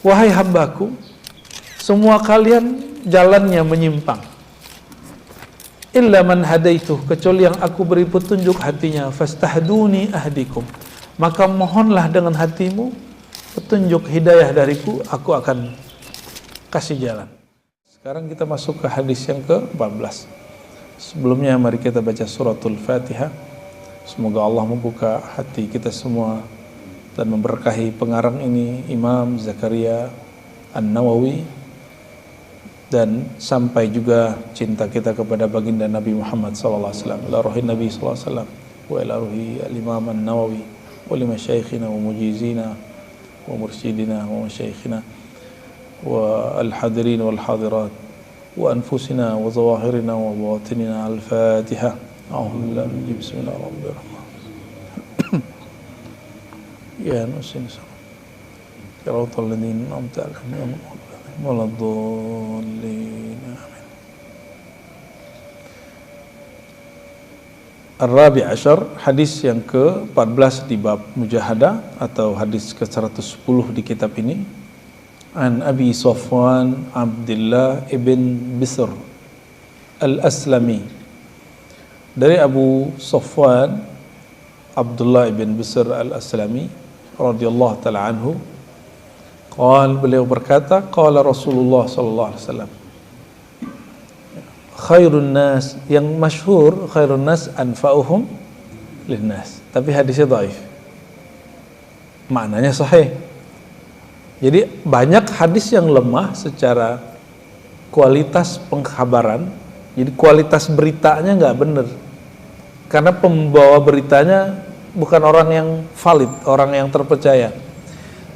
wahai hambaku, semua kalian jalannya menyimpang. Illa man hadaituh, kecuali yang aku beri petunjuk hatinya. Fastahduni ahdikum, maka mohonlah dengan hatimu petunjuk hidayah dariku, aku akan kasih jalan. Sekarang kita masuk ke hadis yang ke-14. Sebelumnya mari kita baca suratul Fatihah. Semoga Allah membuka hati kita semua dan memberkahi pengarang ini, Imam Zakaria An-Nawawi, dan sampai juga cinta kita kepada baginda Nabi Muhammad sallallahu alaihi wasallam, ila ruhi Nabi sallallahu alaihi wasallam, wa ila ruhi al-Imam An-Nawawi, wa li masyayikhina wa mujizina wa mursyidina wa masyayikhina wa al-hadirin wal hadirat wa anfusina wa zawahirina wa bawatinina. Al-Fatihah. A'udzubillahi bismillahirrahmanirrahim. Ya nusin siratal ladzina an'amta 'alaihim waladdallin. Amin. Ar-Rabi' Asyar, hadis yang ke-14 di bab mujahadah atau hadis ke-110 di kitab ini. An Abi Safwan Abdullah ibn Bisr Al-Aslami, dari Abu Safwan Abdullah ibn Bisr Al-Aslami radhiyallahu ta'ala anhu, beliau berkata, qala Rasulullah sallallahu alaihi wasallam, khairun nas, yang masyhur khairun nas anfa'uhum linnas, tapi hadisnya dhaif, maknanya sahih. Jadi banyak hadis yang lemah secara kualitas pengkhabaran, jadi kualitas beritanya nggak benar, karena pembawa beritanya bukan orang yang valid, orang yang terpercaya.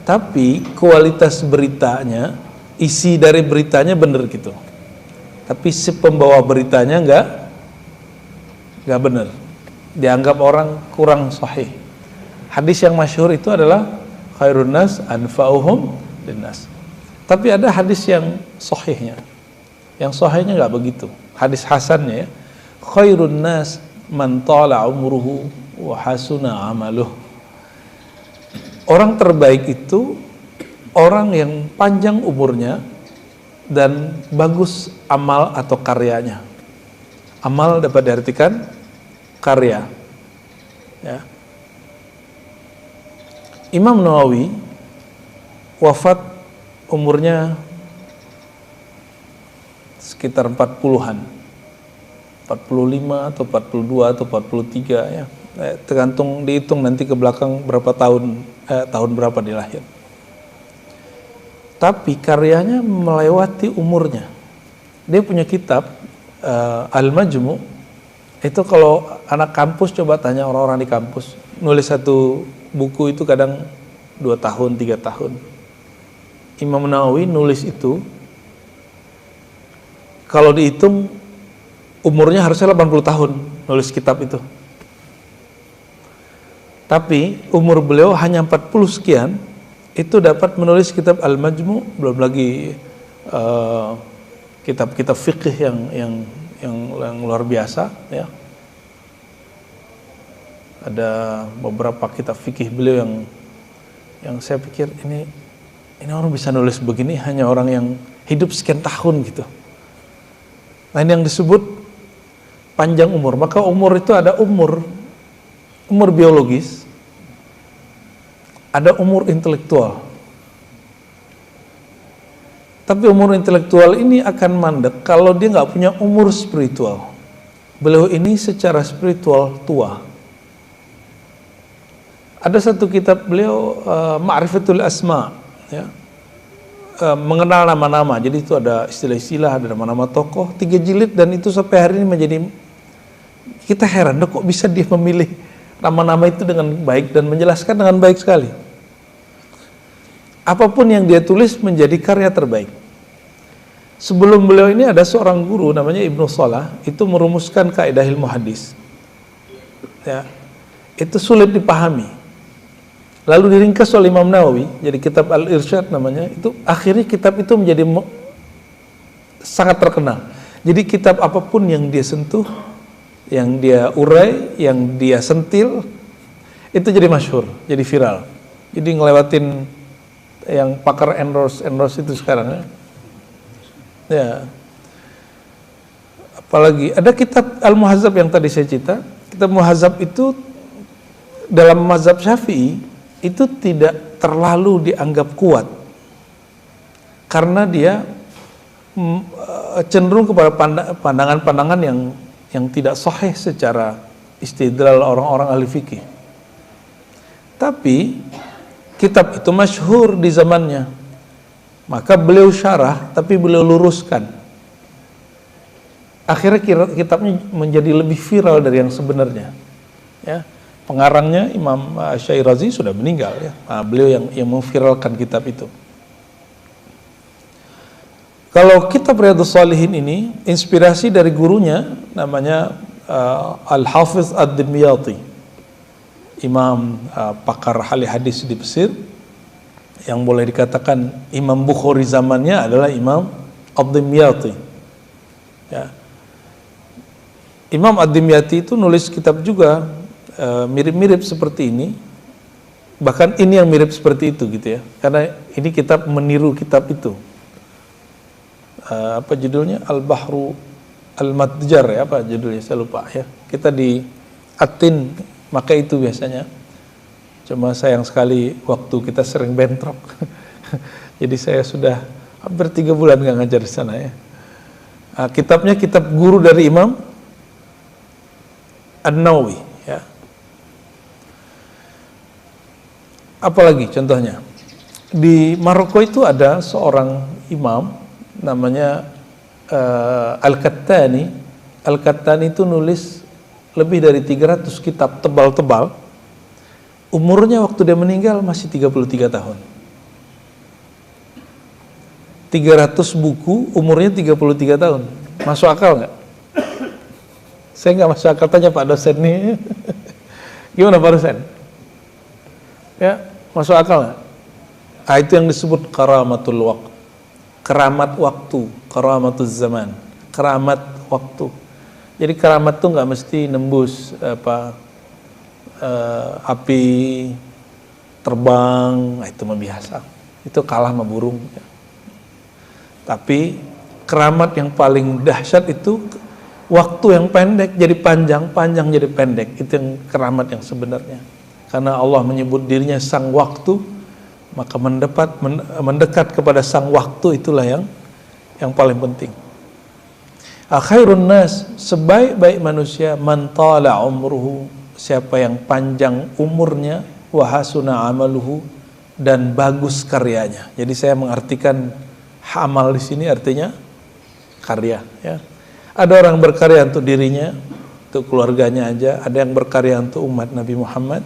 Tapi kualitas beritanya, isi dari beritanya benar gitu. Tapi si pembawa beritanya nggak benar, dianggap orang kurang sahih. Hadis yang masyhur itu adalah khairun nas anfa'uhum linnas. Tapi ada hadis yang sahihnya. Yang sahihnya nggak begitu. Hadis hasannya ya, khairun nas man tala umruhu wa hasuna amaluh. Orang terbaik itu orang yang panjang umurnya dan bagus amal atau karyanya. Amal dapat diartikan karya. Ya. Imam Nawawi wafat umurnya sekitar 40-an, 45 atau 42 atau 43 ya. Tergantung, dihitung nanti ke belakang berapa tahun berapa dia lahir. Tapi karyanya melewati umurnya. Dia punya kitab Al-Majmu'. Itu kalau anak kampus coba tanya orang-orang di kampus, nulis satu buku itu kadang 2 tahun, 3 tahun. Imam Nawawi nulis itu, kalau dihitung umurnya harusnya 80 tahun nulis kitab itu. Tapi umur beliau hanya 40 sekian, itu dapat menulis kitab Al-Majmu', belum lagi kitab-kitab fikih yang luar biasa ya. Ada beberapa kitab fikih beliau yang saya pikir ini orang bisa nulis begini, hanya orang yang hidup sekian tahun gitu. Nah, ini yang disebut panjang umur. Maka umur itu ada umur biologis, ada umur intelektual. Tapi umur intelektual ini akan mandek kalau dia nggak punya umur spiritual. Beliau ini secara spiritual tua. Ada satu kitab beliau, Ma'rifatul Asma, ya, mengenal nama-nama. Jadi itu ada istilah-istilah, ada nama-nama tokoh, 3 jilid, dan itu sampai hari ini menjadi, kita heran, kok bisa dia memilih nama-nama itu dengan baik dan menjelaskan dengan baik sekali. Apapun yang dia tulis menjadi karya terbaik. Sebelum beliau ini ada seorang guru namanya Ibnu Salah, itu merumuskan kaidah ilmu hadis. Ya, itu sulit dipahami. Lalu diringkas oleh Imam Nawawi, jadi kitab Al-Irsyad namanya, itu akhirnya kitab itu menjadi sangat terkenal. Jadi kitab apapun yang dia sentuh, yang dia urai, yang dia sentil, itu jadi masyhur, jadi viral. Jadi ngelewatin yang pakar endorse itu sekarang ya. Ya. Apalagi ada kitab Al-Muhadzab yang tadi saya cerita. Kitab Muhadzab itu dalam mazhab Syafi'i itu tidak terlalu dianggap kuat karena dia cenderung kepada pandangan-pandangan yang tidak sahih secara istidlal orang-orang ahli fikih. Tapi kitab itu masyhur di zamannya. Maka beliau syarah, tapi beliau luruskan. Akhirnya kitabnya menjadi lebih viral dari yang sebenarnya. Ya, pengarangnya Imam Syairazi sudah meninggal ya. Nah, beliau yang memviralkan kitab itu. Kalau kitab Riyadhus Shalihin ini inspirasi dari gurunya namanya Al-Hafiz Ad-Dimyati, imam pakar hadis di Mesir, yang boleh dikatakan Imam Bukhari zamannya adalah Imam Ad-Dimyati. Ya. Imam Ad-Dimyati itu nulis kitab juga mirip-mirip seperti ini. Bahkan ini yang mirip seperti itu gitu ya. Karena ini kitab meniru kitab itu. Apa judulnya? Al-Bahru Al-Madjar ya, apa judulnya saya lupa ya. Kita di Atin maka itu biasanya. Cuma sayang sekali waktu kita sering bentrok. Jadi saya sudah hampir 3 bulan nggak ngajar di sana ya. Kitabnya kitab guru dari Imam An-Nawawi ya. Apalagi contohnya di Maroko itu ada seorang imam namanya Al-Kattani. Al-Kattani itu nulis lebih dari 300 kitab tebal-tebal. Umurnya waktu dia meninggal masih 33 tahun. 300 buku, umurnya 33 tahun. Masuk akal nggak? Saya nggak masuk akal, tanya Pak dosen nih. Gimana Pak dosen? Ya, masuk akal nggak? Nah, itu yang disebut karamatul waqt. Keramat waktu, karamatuz zaman. Keramat waktu. Jadi keramat tuh nggak mesti nembus api, terbang, nah itu mah biasa. Itu kalah sama burung. Tapi keramat yang paling dahsyat itu waktu yang pendek jadi panjang, panjang jadi pendek. Itu yang keramat yang sebenarnya. Karena Allah menyebut dirinya sang waktu, maka mendekat kepada sang waktu itulah yang paling penting. Khairun nas, sebaik-baik manusia, man tala umruhu, siapa yang panjang umurnya, wa hasuna amaluhu, dan bagus karyanya. Jadi saya mengartikan amal di sini artinya karya ya. Ada orang berkarya untuk dirinya, untuk keluarganya aja, ada yang berkarya untuk umat Nabi Muhammad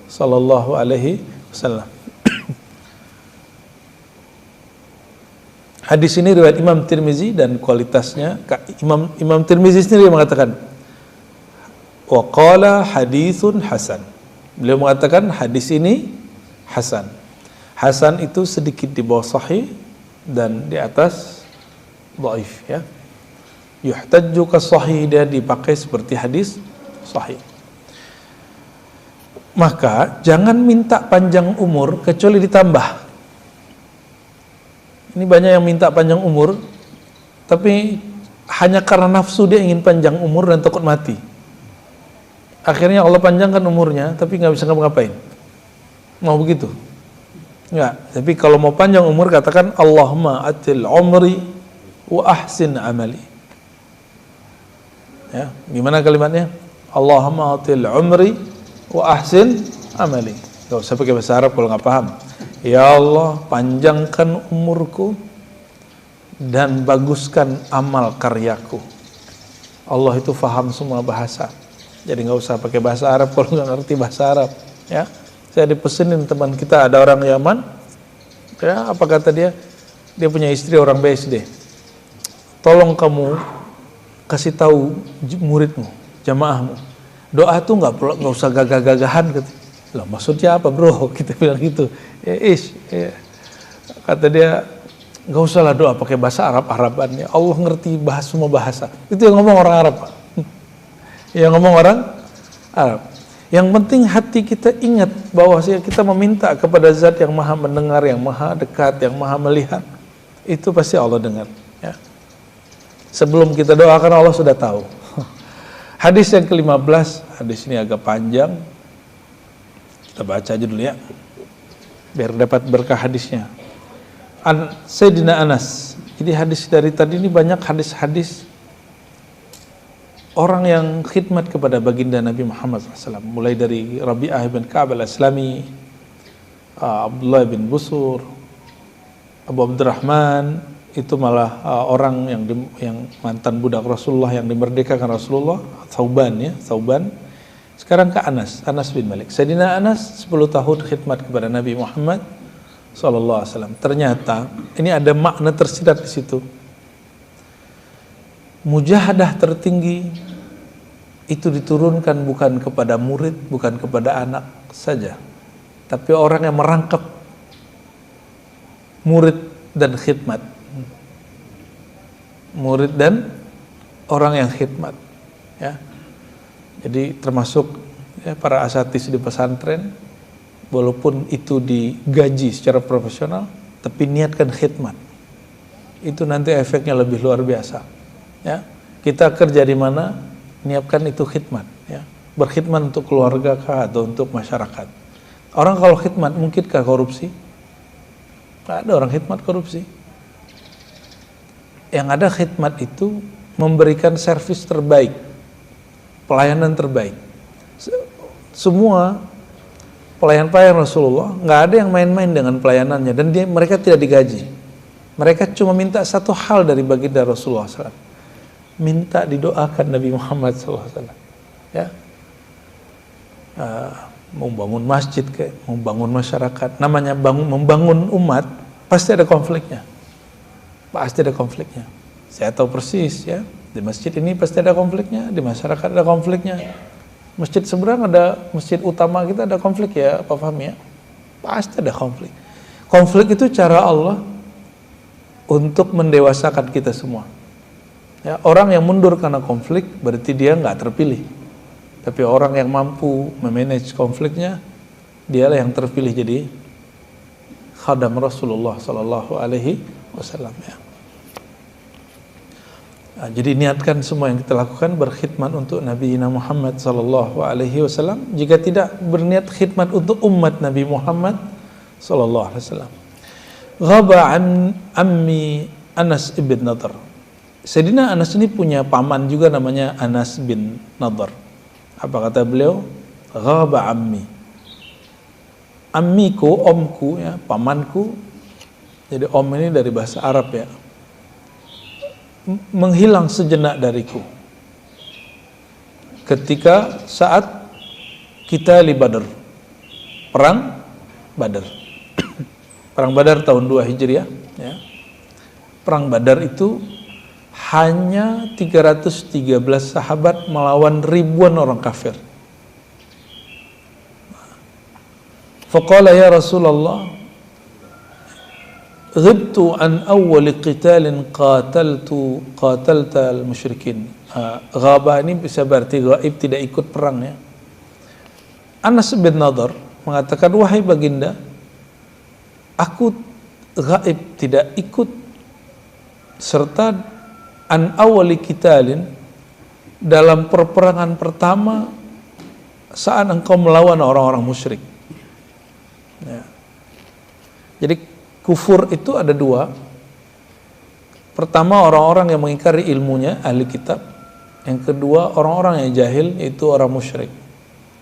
sallallahu alaihi wasallam. Hadis ini riwayat Imam Tirmizi dan kualitasnya Imam Tirmizi sendiri mengatakan wa qala haditsun hasan. Beliau mengatakan hadis ini hasan. Hasan itu sedikit di bawah sahih dan di atas dhaif ya. Yuhtajju ka sahih, dia dipakai seperti hadis sahih. Maka jangan minta panjang umur kecuali ditambah. Ini banyak yang minta panjang umur, tapi hanya karena nafsu dia ingin panjang umur dan takut mati. Akhirnya Allah panjangkan umurnya, tapi nggak bisa ngapa-ngapain. Mau begitu? Nggak. Tapi kalau mau panjang umur, katakan Allahumma atil umri wa ahsin amali. Ya, gimana kalimatnya? Allahumma atil umri wa ahsin amali. Gak usah pakai bahasa Arab kalau nggak paham. Ya Allah, panjangkan umurku dan baguskan amal karyaku. Allah itu faham semua bahasa. Jadi nggak usah pakai bahasa Arab kalau nggak ngerti bahasa Arab. Ya, saya dipesenin teman kita, ada orang Yaman. Ya, apa kata dia? Dia punya istri orang BSD. Tolong kamu kasih tahu muridmu, jamaahmu, doa tuh nggak usah gagah-gagahan gitu. Lah maksudnya apa bro? Kita bilang gitu. Kata dia, nggak usah lah doa pakai bahasa Arabannya. Allah ngerti semua bahasa. Itu yang ngomong orang Arab, Pak. Yang ngomong orang Arab. Yang penting hati kita ingat bahwa kita meminta kepada zat yang maha mendengar, yang maha dekat, yang maha melihat. Itu pasti Allah dengar. Ya. Sebelum kita doakan Allah sudah tahu. Hadis yang ke-15, hadis ini agak panjang. Kita baca aja dulu ya, biar dapat berkah hadisnya. Sayyidina Anas. Jadi hadis dari tadi ini banyak hadis-hadis orang yang khidmat kepada baginda Nabi Muhammad SAW. Mulai dari Rabi'ah bin Ka'ab al-Aslami, Abdullah bin Busur, Abu Abdurrahman, itu malah orang yang mantan budak Rasulullah yang dimerdekakan Rasulullah, Thauban. Sekarang ke Anas bin Malik. Sayyidina Anas 10 tahun khidmat kepada Nabi Muhammad SAW. Ternyata ini ada makna tersirat di situ. Mujahadah tertinggi itu diturunkan bukan kepada murid, bukan kepada anak saja, tapi orang yang merangkap murid dan khidmat. Murid dan orang yang khidmat, ya. Jadi termasuk ya, para asatis di pesantren, walaupun itu digaji secara profesional, tapi niatkan khidmat. Itu nanti efeknya lebih luar biasa. Ya, kita kerja di mana, niatkan itu khidmat. Ya, berkhidmat untuk keluarga kah atau untuk masyarakat. Orang kalau khidmat mungkinkah korupsi? Nggak ada orang khidmat korupsi. Yang ada khidmat itu memberikan servis terbaik, pelayanan terbaik. Semua pelayan-pelayan Rasulullah nggak ada yang main-main dengan pelayanannya, dan mereka tidak digaji. Mereka cuma minta satu hal dari baginda Rasulullah SAW, minta didoakan Nabi Muhammad SAW. Ya, mau bangun masjid kayak mau bangun masyarakat, namanya membangun umat pasti ada konfliknya. Pasti ada konfliknya. Saya tahu persis ya, di masjid ini pasti ada konfliknya, di masyarakat ada konfliknya. Masjid seberang ada masjid utama kita ada konflik ya, Pak Fahmi ya. Pasti ada konflik. Konflik itu cara Allah untuk mendewasakan kita semua. Ya, orang yang mundur karena konflik berarti dia nggak terpilih. Tapi orang yang mampu memanage konfliknya, dialah yang terpilih jadi khadam Rasulullah Sallallahu Alaihi Wasallam ya. Nah, jadi niatkan semua yang kita lakukan berkhidmat untuk Nabi Muhammad Sallallahu Alaihi Wasallam. Jika tidak berniat khidmat untuk umat Nabi Muhammad Sallallahu Alaihi Wasallam. Ghaba an ammi Anas ibn Nadhr. Sayyidina Anas ini punya paman juga namanya Anas bin Nadhr. Apa kata beliau? Ghaba ammi. Ammiku, omku ya, pamanku. Jadi om ini dari bahasa Arab ya. Menghilang sejenak dariku. Ketika saat kita di Badar. Perang Badar. Perang Badar tahun 2 Hijriah ya. Perang Badar itu hanya 313 sahabat melawan ribuan orang kafir. Faqala ya Rasulullah, ghibtu an awwal qitalin qatalta al-musyrikin. Ghaba ini bisa berarti gaib, tidak ikut perang ya. Anas bin Nadhr mengatakan, wahai baginda, aku gaib, tidak ikut serta an awwal qitalin dalam perperangan pertama saat engkau melawan orang-orang musyrik. Ya. Jadi kufur itu ada dua. Pertama orang-orang yang mengingkari ilmunya, ahli kitab. Yang kedua orang-orang yang jahil, yaitu orang musyrik.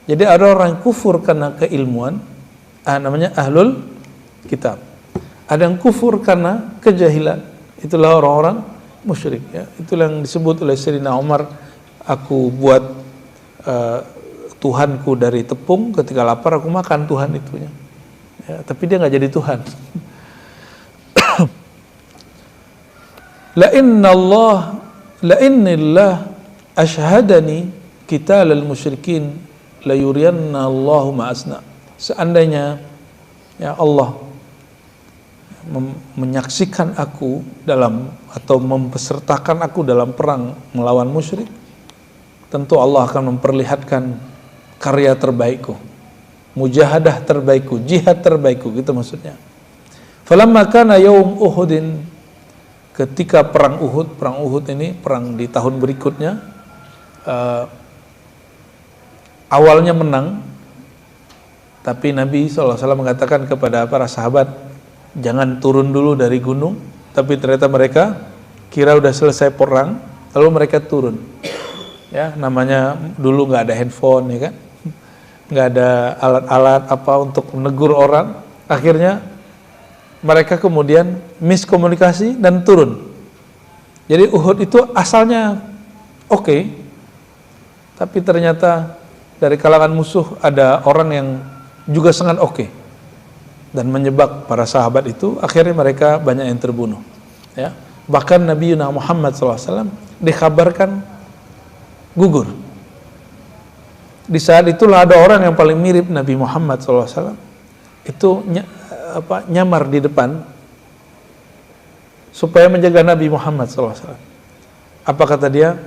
Jadi ada orang yang kufur karena keilmuan, namanya ahlul kitab. Ada yang kufur karena kejahilan, itulah orang-orang musyrik ya. Itulah yang disebut oleh Sayyidina Umar, aku buat Tuhanku dari tepung, ketika lapar aku makan Tuhan itunya ya, tapi dia nggak jadi Tuhan. La innillah ashhadani qitalal musyrikin la yuriyanna Allahu ma'asna. Seandainya ya Allah menyaksikan aku dalam atau mempesertakan aku dalam perang melawan musyrik, tentu Allah akan memperlihatkan karya terbaikku, mujahadah terbaikku, jihad terbaikku, gitu maksudnya. Falamma kana yaum Uhudin, ketika perang Uhud ini perang di tahun berikutnya, awalnya menang, tapi Nabi SAW mengatakan kepada para sahabat, jangan turun dulu dari gunung. Tapi ternyata mereka kira udah selesai perang, lalu mereka turun. Ya, namanya dulu nggak ada handphone, ya kan, nggak ada alat-alat apa untuk menegur orang. Akhirnya mereka kemudian miskomunikasi dan turun. Jadi Uhud itu asalnya oke, tapi ternyata dari kalangan musuh ada orang yang juga sangat oke dan menyebab para sahabat itu. Akhirnya mereka banyak yang terbunuh. Ya, bahkan Nabi Muhammad SAW dikabarkan gugur. Di saat itulah ada orang yang paling mirip Nabi Muhammad SAW itu nyamar di depan supaya menjaga Nabi Muhammad SAW. Apa kata dia?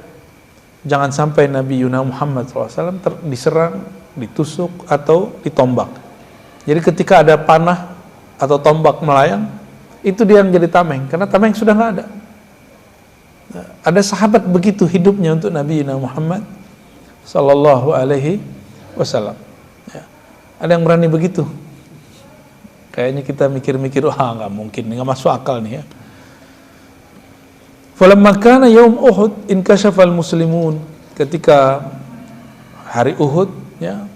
Jangan sampai Nabi Muhammad SAW diserang, ditusuk atau ditombak. Jadi ketika ada panah atau tombak melayang, itu dia yang jadi tameng, karena tameng sudah nggak ada. Ada sahabat begitu hidupnya untuk Nabi Muhammad Sallallahu Alaihi Wasallam. Ya. Ada yang berani begitu. Kayaknya kita mikir-mikir, nggak mungkin, nggak masuk akal nih ya. Falamma kana yaum Uhud inkashafal muslimun, ketika hari Uhud, ya,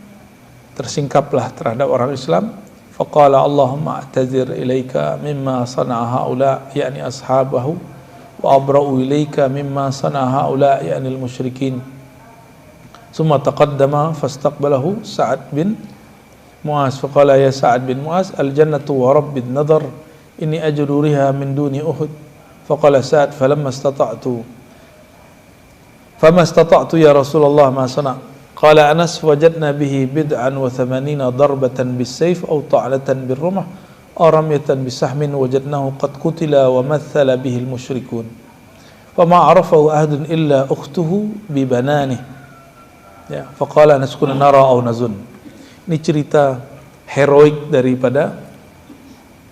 tersingkaplah terhadap orang Islam. Faqala Allahumma a'tazir ilaika mimma sana'a haula, yakni ashabahu, wa abra'u ilaika mimma sana'a haula, yakni al-musyrikin. Summa taqaddama fastaqbalahu Sa'ad bin Mu'az faqala ya Sa'ad bin Mu'az al-jannatu wa rabbid nadar inni ajruriha min duni Uhud. Faqala Sa'ad falamma istata'tu ya Rasulullah ma sana'. Qala Anas wajadna bihi bid'an wa thamanina darbatan bis-sayf aw ta'latan bir-rumah aw ramyatan bisahmin wajadnahu qad qutila wa mathala bihi al-musyrikun. Fama arafahu ahadun illa ukhtuhu bi bananihi. Ya, faqala Anas kunna nara aw nazun. Ini cerita heroik daripada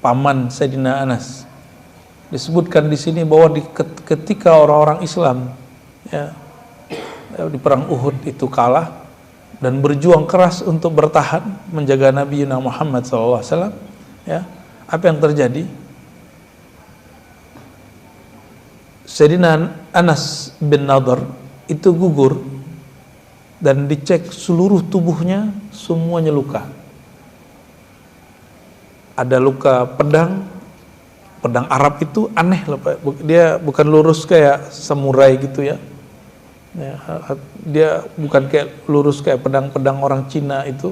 paman Sayyidina Anas. Disebutkan di sini bahwa ketika orang-orang Islam, ya, di perang Uhud itu kalah dan berjuang keras untuk bertahan menjaga Nabi Muhammad SAW, ya, apa yang terjadi? Sayyidina Anas bin Nadar itu gugur dan dicek seluruh tubuhnya semuanya luka. Ada luka pedang Arab itu aneh loh, dia bukan lurus kayak samurai gitu ya. Ya, dia bukan kayak lurus kayak pedang-pedang orang Cina itu,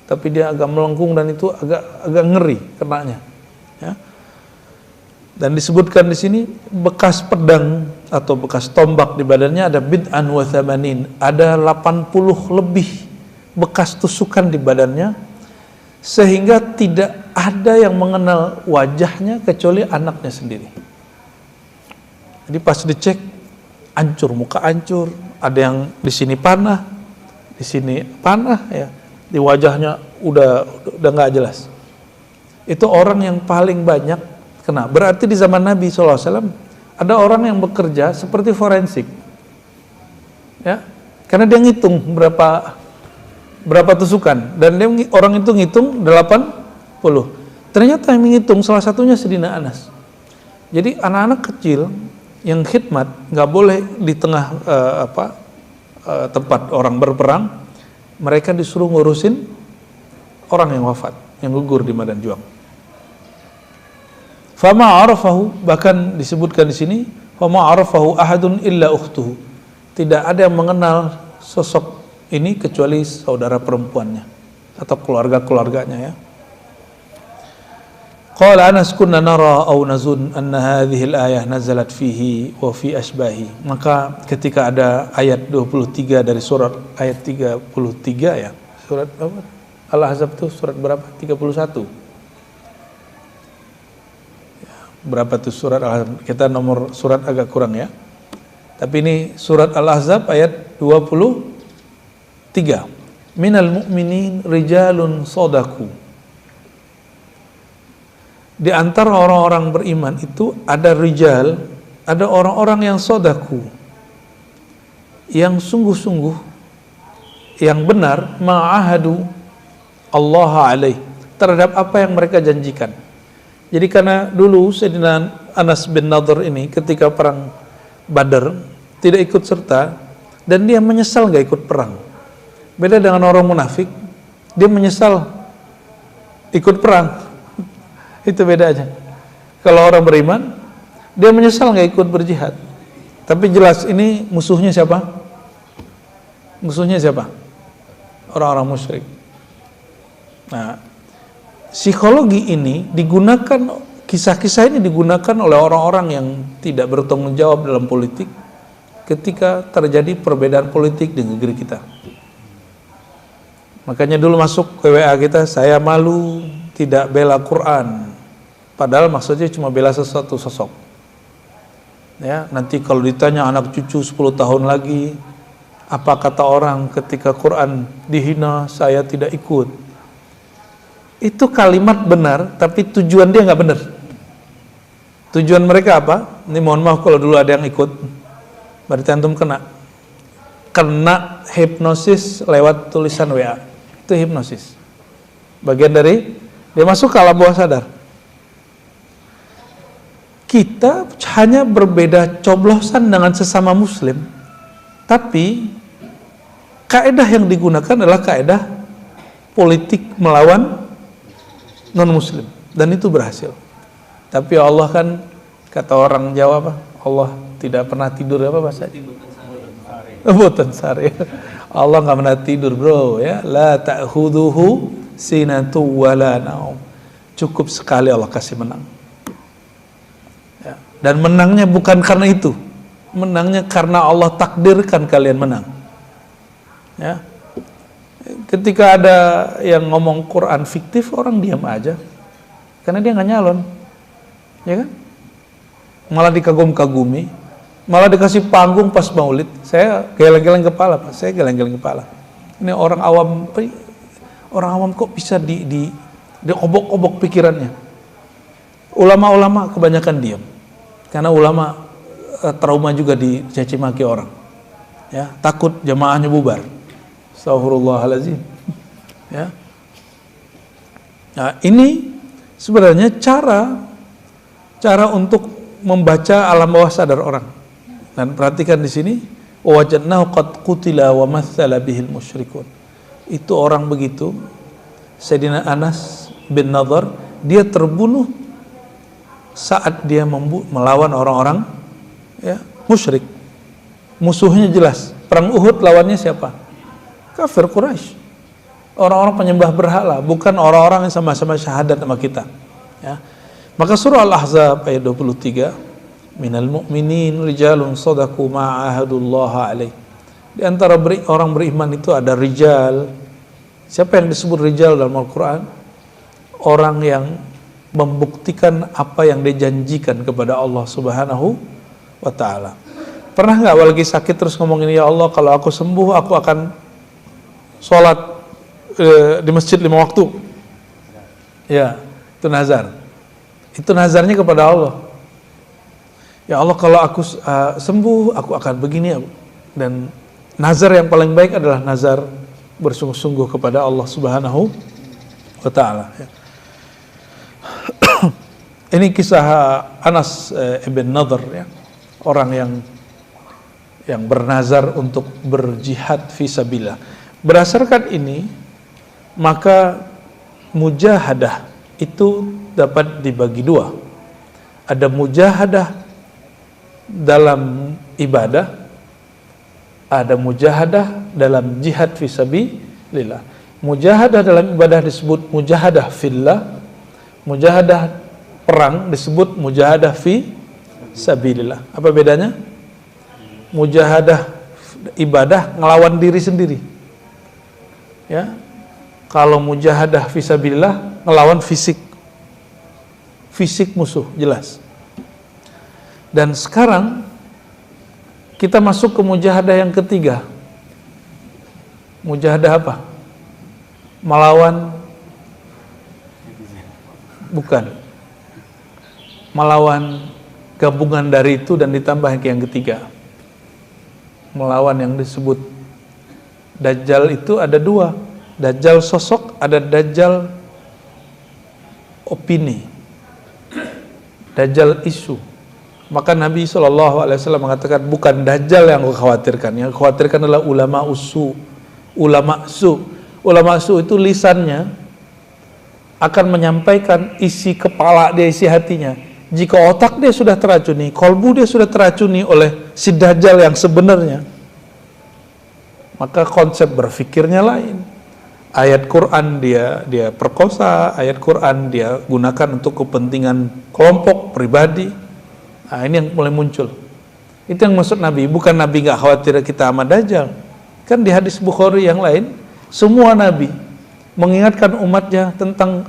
tapi dia agak melengkung dan itu agak ngeri kenanya. Ya. Dan disebutkan di sini bekas pedang atau bekas tombak di badannya ada bid'an wa thamanin, ada 80 lebih bekas tusukan di badannya, sehingga tidak ada yang mengenal wajahnya kecuali anaknya sendiri. Jadi pas dicek hancur, muka hancur, ada yang di sini panah, ya, di wajahnya udah nggak jelas. Itu orang yang paling banyak kena. Berarti di zaman Nabi SAW ada orang yang bekerja seperti forensik, ya, karena dia ngitung berapa tusukan dan orang itu ngitung 80. Ternyata yang menghitung salah satunya Sayyidina Anas. Jadi anak-anak kecil yang khidmat nggak boleh di tengah tempat orang berperang, mereka disuruh ngurusin orang yang wafat, yang gugur di medan juang. Fama arafahu, bahkan disebutkan di sini, fama arafahu ahadun illa ukhtuhu. Tidak ada yang mengenal sosok ini kecuali saudara perempuannya atau keluarga-keluarganya, ya. Qala Anas kunna nara aw nazun anna hadhihi al-ayah nazalat fihi wa fi ashbahi. Maka ketika ada ayat 23 dari surat ayat 33, ya. Surat apa? Al-Ahzab itu surat berapa? 31. Ya, berapa tuh surat Al-Ahzab? Kita nomor surat agak kurang, ya. Tapi ini surat Al-Ahzab ayat 23. minal mu'minin rijalun sodaku. Di antara orang-orang beriman itu ada rijal, ada orang-orang yang sodaku, yang sungguh-sungguh, yang benar, ma'ahadu Allah alaih, terhadap apa yang mereka janjikan. Jadi karena dulu Sayyidina Anas bin Nadhr ini ketika perang Badar tidak ikut serta, dan dia menyesal gak ikut perang. Beda dengan orang munafik, dia menyesal ikut perang. Itu beda aja. Kalau orang beriman, dia menyesal gak ikut berjihad. Tapi jelas ini musuhnya siapa? Musuhnya siapa? Orang-orang musyrik. Nah, psikologi ini digunakan, kisah-kisah ini digunakan oleh orang-orang yang tidak bertanggung jawab dalam politik ketika terjadi perbedaan politik di negeri kita. Makanya dulu masuk ke WA kita, saya malu tidak bela Quran, padahal maksudnya cuma bela sesuatu sosok. Ya, nanti kalau ditanya anak cucu 10 tahun lagi, apa kata orang ketika Quran dihina, saya tidak ikut. Itu kalimat benar, tapi tujuan dia nggak benar. Tujuan mereka apa? Ini mohon maaf kalau dulu ada yang ikut, berarti antum kena hipnosis lewat tulisan WA. Itu hipnosis. Bagian dari dia masuk ke alam bawah sadar. Kita hanya berbeda coblosan dengan sesama muslim, tapi kaedah yang digunakan adalah kaedah politik melawan non-muslim, dan itu berhasil. Tapi Allah kan, kata orang Jawa apa? Allah tidak pernah tidur, apa bahasa? Boten sare. Allah nggak pernah tidur, bro, ya. La ta'khuduhu sinatu wala naum. Cukup sekali Allah kasih menang. Ya. Dan menangnya bukan karena itu. Menangnya karena Allah takdirkan kalian menang. Ya. Ketika ada yang ngomong Quran fiktif, orang diam aja, karena dia nggak nyalon, ya kan? Malah dikagum-kagumi, malah dikasih panggung pas maulid. Saya geleng-geleng kepala, Pak. Saya geleng-geleng kepala. Ini orang awam kok bisa diobok-obok pikirannya. Ulama-ulama kebanyakan diam, karena ulama trauma juga dicaci maki orang, ya, takut jamaahnya bubar. Astaghfirullahaladzim. Ya. Nah, ini sebenarnya cara untuk membaca alam bawah sadar orang. Dan perhatikan di sini, wajadnahu qad qutila wa mathala bihil musyrikun. Itu orang begitu, Sayyidina Anas bin Nadhr, dia terbunuh saat dia melawan orang-orang, ya, musyrik. Musuhnya jelas. Perang Uhud lawannya siapa? Kafir Quraisy, orang-orang penyembah berhala, bukan orang-orang yang sama-sama syahadat sama kita. Ya. Maka surah Al-Ahzab ayat 23, minal mu'minin rijalun sadaku ma'ahadullah alaih. Di antara orang beriman itu ada rijal. Siapa yang disebut rijal dalam Al-Quran? Orang yang membuktikan apa yang dijanjikan kepada Allah Subhanahu wa ta'ala. Pernah nggak lagi sakit terus ngomongin, ya Allah, kalau aku sembuh aku akan sholat di masjid 5 waktu. Ya, itu nazar. Itu nazarnya kepada Allah. Ya Allah, kalau aku sembuh, aku akan begini. Dan nazar yang paling baik adalah nazar bersungguh-sungguh kepada Allah Subhanahu wa ta'ala. Ya. Ini kisah Anas ibn Nadhr, ya, orang yang bernazar untuk berjihad fisabilillah. Berdasarkan ini, maka mujahadah itu dapat dibagi dua. Ada mujahadah dalam ibadah, ada mujahadah dalam jihad fisabilillah. Mujahadah dalam ibadah disebut mujahadah fillah, mujahadah perang disebut mujahadah fi sabilillah. Apa bedanya? Mujahadah ibadah ngelawan diri sendiri. Ya, kalau mujahadah fisabilillah ngelawan fisik musuh, jelas. Dan sekarang kita masuk ke mujahadah yang ketiga. Mujahadah apa? melawan, bukan, melawan gabungan dari itu dan ditambah yang ketiga, melawan yang disebut Dajjal. Itu ada dua, Dajjal sosok, ada Dajjal opini, Dajjal isu. Maka Nabi SAW mengatakan, bukan Dajjal yang aku khawatirkan, yang aku khawatirkan adalah ulama usu. Ulama su, ulama su itu lisannya akan menyampaikan isi kepala dia, isi hatinya. Jika otak dia sudah teracuni, kolbu dia sudah teracuni oleh si Dajjal yang sebenarnya, maka konsep berfikirnya lain. Ayat Quran dia perkosa, ayat Quran dia gunakan untuk kepentingan kelompok pribadi. Nah, ini yang mulai muncul. Itu yang maksud Nabi. Bukan Nabi nggak khawatir kita sama Dajjal. Kan di hadis Bukhari yang lain, semua Nabi mengingatkan umatnya tentang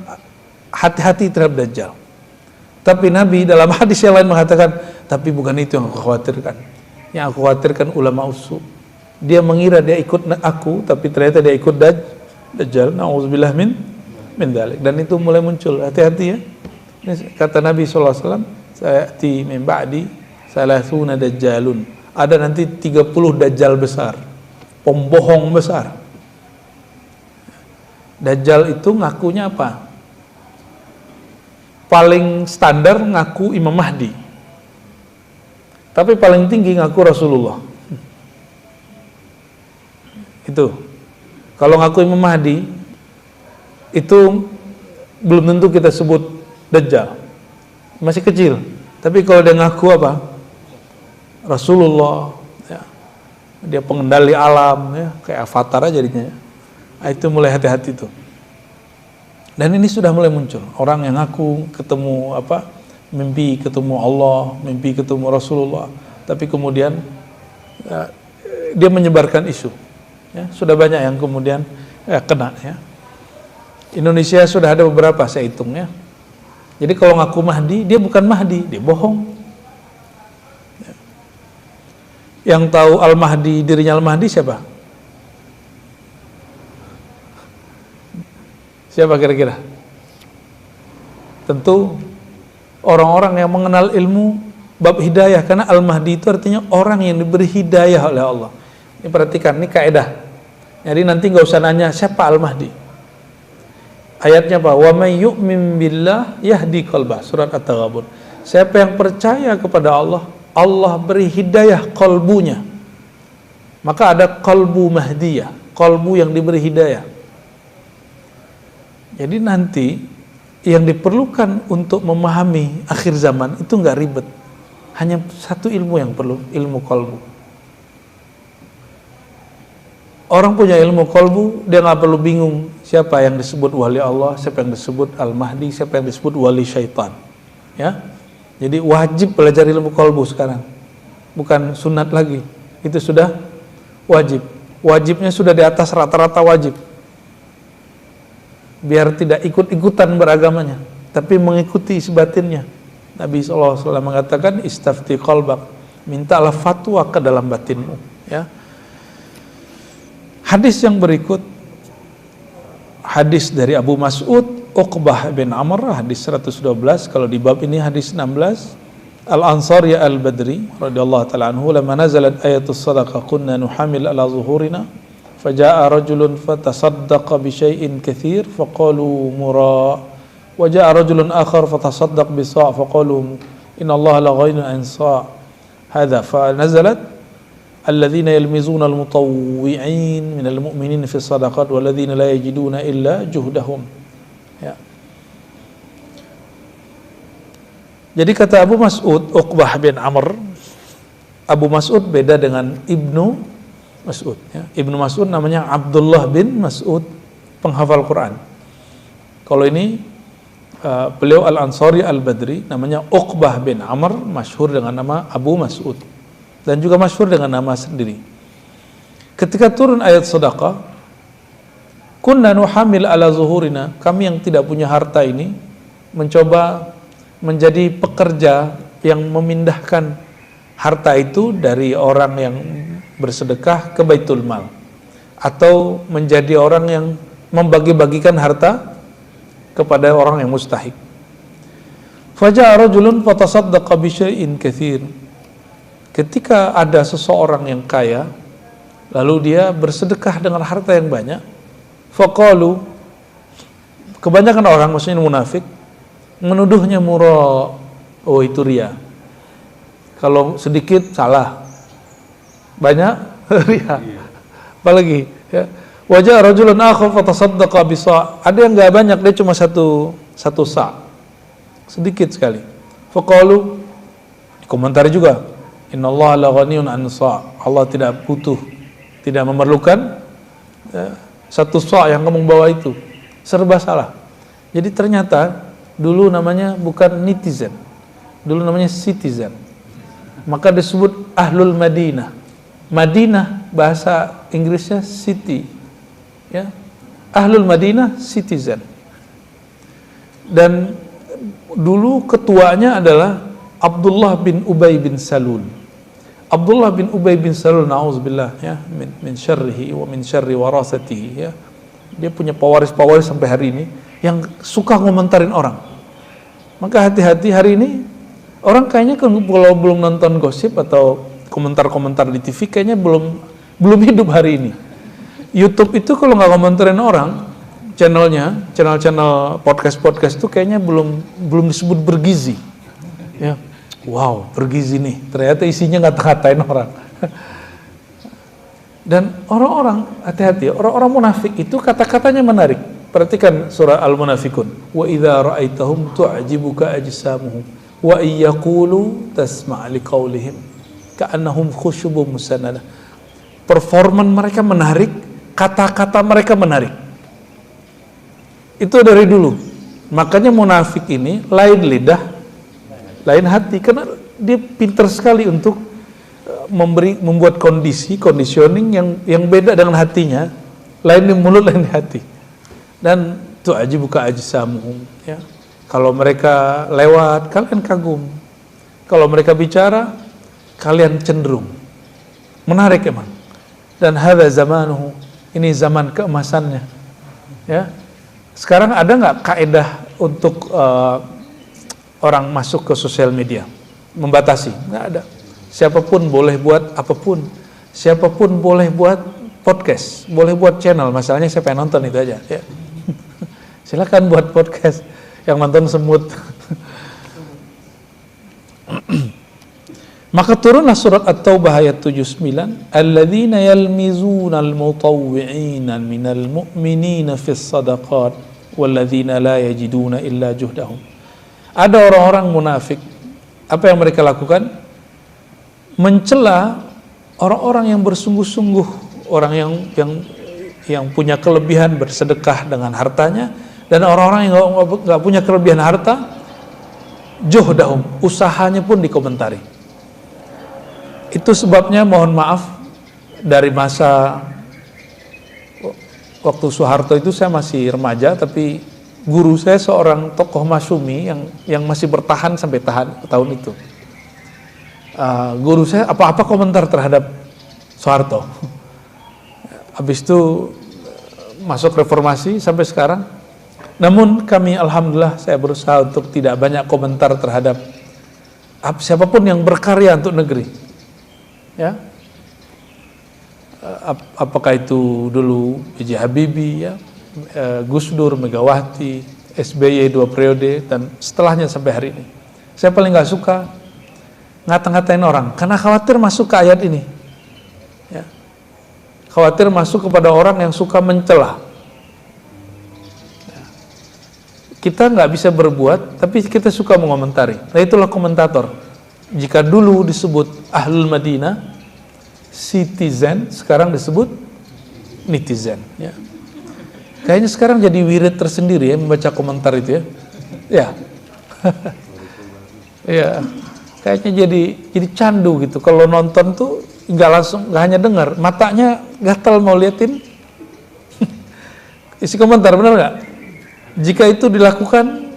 hati-hati terhadap Dajjal. Tapi Nabi dalam hadis yang lain mengatakan, tapi bukan itu yang aku khawatirkan. Yang aku khawatirkan ulama usu. Dia mengira dia ikut aku, tapi ternyata dia ikut Dajjal. Na'udzubillah min dzalik. Dan itu mulai muncul. Hati-hati ya. Ini kata Nabi SAW, sayati min ba'di salasuna dajjalun. Ada nanti 30 Dajjal besar, pembohong besar. Dajjal itu ngakunya apa? Paling standar ngaku Imam Mahdi, tapi paling tinggi ngaku Rasulullah. Itu kalau ngaku Imam Mahdi itu belum tentu kita sebut Dajjal, masih kecil. Tapi kalau dia ngaku apa? Rasulullah, ya. Dia pengendali alam, ya. Kayak avatar aja jadinya. Nah, itu mulai hati-hati tuh. Dan ini sudah mulai muncul orang yang ngaku ketemu apa? Mimpi ketemu Allah, mimpi ketemu Rasulullah, tapi kemudian ya, dia menyebarkan isu. Ya, sudah banyak yang kemudian kena. Ya. Indonesia sudah ada beberapa, saya hitung ya. Jadi kalau ngaku Mahdi, dia bukan Mahdi, dia bohong. Ya. Yang tahu Al-Mahdi, dirinya Al-Mahdi siapa? Siapa kira-kira? Tentu orang-orang yang mengenal ilmu bab hidayah, karena Al-Mahdi itu artinya orang yang diberi hidayah oleh Allah. Ini perhatikan, ini kaidah. Jadi nanti nggak usah nanya siapa Al-Mahdi. Ayatnya apa? Wa may yu'min billah yahdi qalbah, surat At-Taghabun. Siapa yang percaya kepada Allah, Allah beri hidayah qalbunya. Maka ada qalbu mahdiyah, qalbu yang diberi hidayah. Jadi nanti yang diperlukan untuk memahami akhir zaman itu nggak ribet, hanya satu ilmu yang perlu, ilmu qalbu. Orang punya ilmu qalbu, dia nggak perlu bingung siapa yang disebut wali Allah, siapa yang disebut Al-Mahdi, siapa yang disebut wali syaitan. Ya, jadi wajib belajar ilmu qalbu sekarang, bukan sunat lagi, itu sudah wajib. Wajibnya sudah di atas rata-rata wajib. Biar tidak ikut-ikutan beragamanya, tapi mengikuti isi batinnya. Nabi SAW mengatakan, istafti qalbak, mintalah fatwa ke dalam batinmu. Ya. Hadis yang berikut, hadis dari Abu Mas'ud Uqbah bin Amr, hadis 112. Kalau di bab ini hadis 16. Al-Ansari al-Badri radhiyallahu ta'ala anhu, lamma nazalat ayatus sadaqah kunna nuhamil ala zuhurina faja'a rajulun fatasaddaqa bi syai'in katsir faqalu mura wa ja'a rajulun akhar fatasaddaq bi sa' faqalu inna Allah la ghaynun an sa' hadha fa nazalat alladhina yalmizuna al-mutawwi'in min al-mu'minin fi as-sadaqat walladhina la yajiduna illa juhdahum. Ya. Jadi kata Abu Mas'ud Uqbah bin Amr, Abu Mas'ud beda dengan Ibnu Mas'ud. Ya. Ibnu Mas'ud namanya Abdullah bin Mas'ud, penghafal Quran. Kalau ini beliau Al-Ansari Al-Badri, namanya Uqbah bin Amr, masyhur dengan nama Abu Mas'ud, dan juga masyhur dengan nama sendiri. Ketika turun ayat sedekah, kunna nuhamil ala zuhurina, kami yang tidak punya harta ini mencoba menjadi pekerja yang memindahkan harta itu dari orang yang bersedekah ke Baitul Mal, atau menjadi orang yang membagi-bagikan harta kepada orang yang mustahik. Faja'a rajulun fatasaddaqa bi syai'in katsir. Ketika ada seseorang yang kaya, lalu dia bersedekah dengan harta yang banyak, faqalu, kebanyakan orang, maksudnya munafik, menuduhnya murah. Oh, itu riya. Kalau sedikit salah, banyak riya. Apalagi ya, wajah rajulun akhar fatasaddaqa bi sa'. Ada yang enggak banyak, dia cuma satu sa'. Sedikit sekali. Faqalu, komentari juga, innallaha la ghaniyun an sa'. Allah tidak butuh, tidak memerlukan ya, satu sa' yang kamu bawa itu. Serba salah. Jadi ternyata dulu namanya bukan netizen, dulu namanya citizen. Maka disebut Ahlul Madinah. Madinah bahasa Inggrisnya city, ya. Ahlul Madinah citizen. Dan dulu ketuanya adalah Abdullah bin Ubay bin Salul. Abdullah bin Ubay bin Salul, na'udzubillah, ya, min syarrihi wa min syarri warasatihi, ya. Dia punya pewaris-pewaris sampai hari ini yang suka ngomentarin orang. Maka hati-hati, hari ini orang kayaknya kalau belum nonton gosip atau komentar-komentar di TV kayaknya belum hidup hari ini. YouTube itu kalau nggak komentarin orang, channel podcast itu kayaknya belum disebut bergizi. Ya, wow, bergizi nih. Ternyata isinya ngata-ngatain orang. Dan orang-orang, hati-hati, orang-orang munafik itu kata-katanya menarik. Perhatikan surah Al-Munafikun. Wa idza ra'aitahum tu'jibuka ajsamuhum wa iyyaqulu tasma' liqaulihim ka'annahum khusyubun musannadah. Performan mereka menarik, kata-kata mereka menarik. Itu dari dulu. Makanya munafik ini lain lidah, lain hati, karena dia pintar sekali untuk membuat conditioning yang beda dengan hatinya, lain di mulut, lain di hati. Dan tu'jibuka ajsamuhum, ya. Kalau mereka lewat, kalian kagum. Kalau mereka bicara, kalian cenderung. Menarik emang. Dan hadza zamanuhu, ini zaman keemasannya. Ya. Sekarang ada nggak kaedah untuk orang masuk ke sosial media? Membatasi? Nggak ada. Siapapun boleh buat apapun. Siapapun boleh buat podcast, boleh buat channel. Masalahnya saya pengen nonton itu aja. Ya. Silakan buat podcast, yang nonton semut. Maka turunlah surat At-Taubah ayat 79, alladzina yalmizuna al-mutawwi'ina minal mu'minina fis sadaqat walladzina la yajiduna illa juhdahum. Ada orang-orang munafik, apa yang mereka lakukan? Mencela orang-orang yang bersungguh-sungguh, orang yang punya kelebihan bersedekah dengan hartanya, dan orang-orang yang nggak punya kelebihan harta, juhdahum, usahanya pun dikomentari. Itu sebabnya, mohon maaf, dari masa waktu Soeharto itu saya masih remaja, tapi guru saya seorang tokoh masyumi yang masih bertahan sampai tahun itu. Guru saya apa-apa komentar terhadap Soeharto. Habis itu masuk reformasi sampai sekarang. Namun kami, alhamdulillah, saya berusaha untuk tidak banyak komentar terhadap siapapun yang berkarya untuk negeri. Ya, apakah itu dulu B.J. Habibie, ya, Gus Dur, Megawati, SBY 2 periode, dan setelahnya sampai hari ini. Saya paling nggak suka ngata-ngatain orang, karena khawatir masuk ke ayat ini. Ya. Khawatir masuk kepada orang yang suka mencela. Kita nggak bisa berbuat, tapi kita suka mengomentari. Nah, itulah komentator. Jika dulu disebut Ahlul Madinah, citizen, sekarang disebut netizen. Ya. Kayaknya sekarang jadi wirid tersendiri ya, membaca komentar itu ya. Ya, ya. Kayaknya jadi candu gitu. Kalau nonton tuh nggak hanya dengar, matanya gatal mau liatin isi komentar, benar nggak? Jika itu dilakukan,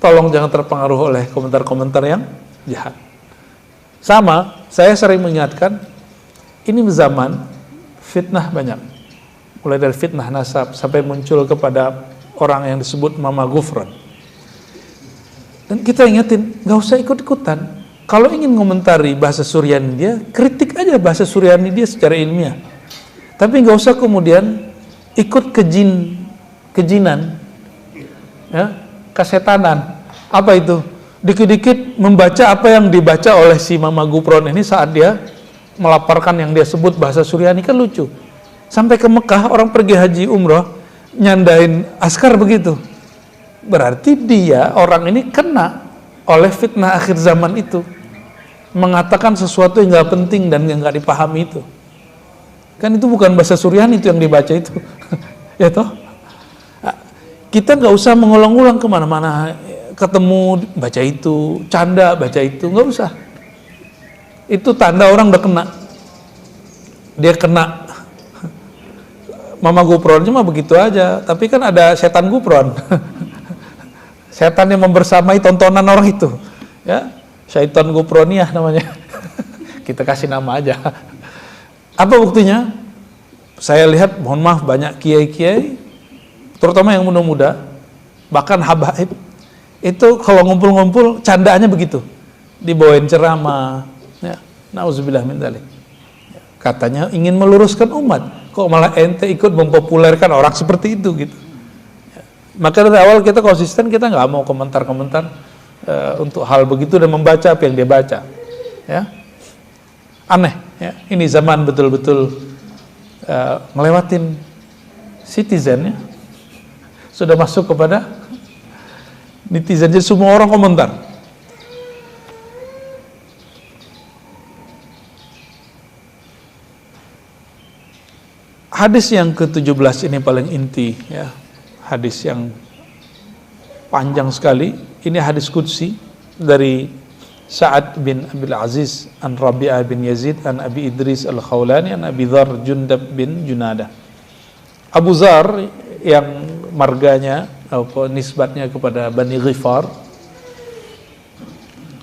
tolong jangan terpengaruh oleh komentar-komentar yang jahat. Sama, saya sering mengingatkan, ini zaman fitnah banyak. mulai dari fitnah nasab sampai muncul kepada orang yang disebut Mama Gufron. Dan kita ingetin, nggak usah ikut-ikutan. Kalau ingin ngomentari bahasa Suryani dia, kritik aja bahasa Suryani dia secara ilmiah. Tapi nggak usah kemudian ikut kejinan, ya, kesetanan. Apa itu? Dikit-dikit membaca apa yang dibaca oleh si Mama Gufron ini saat dia melaporkan yang dia sebut bahasa Suryani, kan lucu. Sampai ke Mekah, orang pergi haji umroh, nyandain askar begitu. Berarti dia, orang ini kena oleh fitnah akhir zaman itu. Mengatakan sesuatu yang gak penting dan yang gak dipahami itu. Kan itu bukan bahasa Suryani itu yang dibaca itu. Ya toh? Kita gak usah mengulang-ulang kemana-mana. Ketemu, baca itu, canda, baca itu. Gak usah. Itu tanda orang udah kena. Dia kena. Mama Gufron cuma begitu aja. Tapi kan ada setan Gufron. Setan yang membersamai tontonan orang itu, ya, syaitan Gufroniyah namanya. Kita kasih nama aja. Apa buktinya? Saya lihat, mohon maaf, banyak kiai-kiai, terutama yang muda-muda, bahkan habaib, itu kalau ngumpul-ngumpul candaannya begitu, dibawain ceramah, ya, nauzubillah min dzalik. Katanya ingin meluruskan umat, kok malah ente ikut mempopulerkan orang seperti itu gitu. Maka dari awal kita konsisten, kita nggak mau komentar-komentar untuk hal begitu dan membaca apa yang dia baca, ya. Aneh, ya. Ini zaman betul-betul ngelewatin citizen, ya. Sudah masuk kepada netizen, jadi semua orang komentar. Hadis yang ke-17 ini paling inti, ya. Hadis yang panjang sekali. Ini hadis qudsi dari Sa'ad bin Abil Aziz an Rabi'ah bin Yazid an Abi Idris al-Khawlani an Abi Dzar Jundab bin Junadah. Abu Dzar yang marganya atau nisbatnya kepada Bani Ghifar,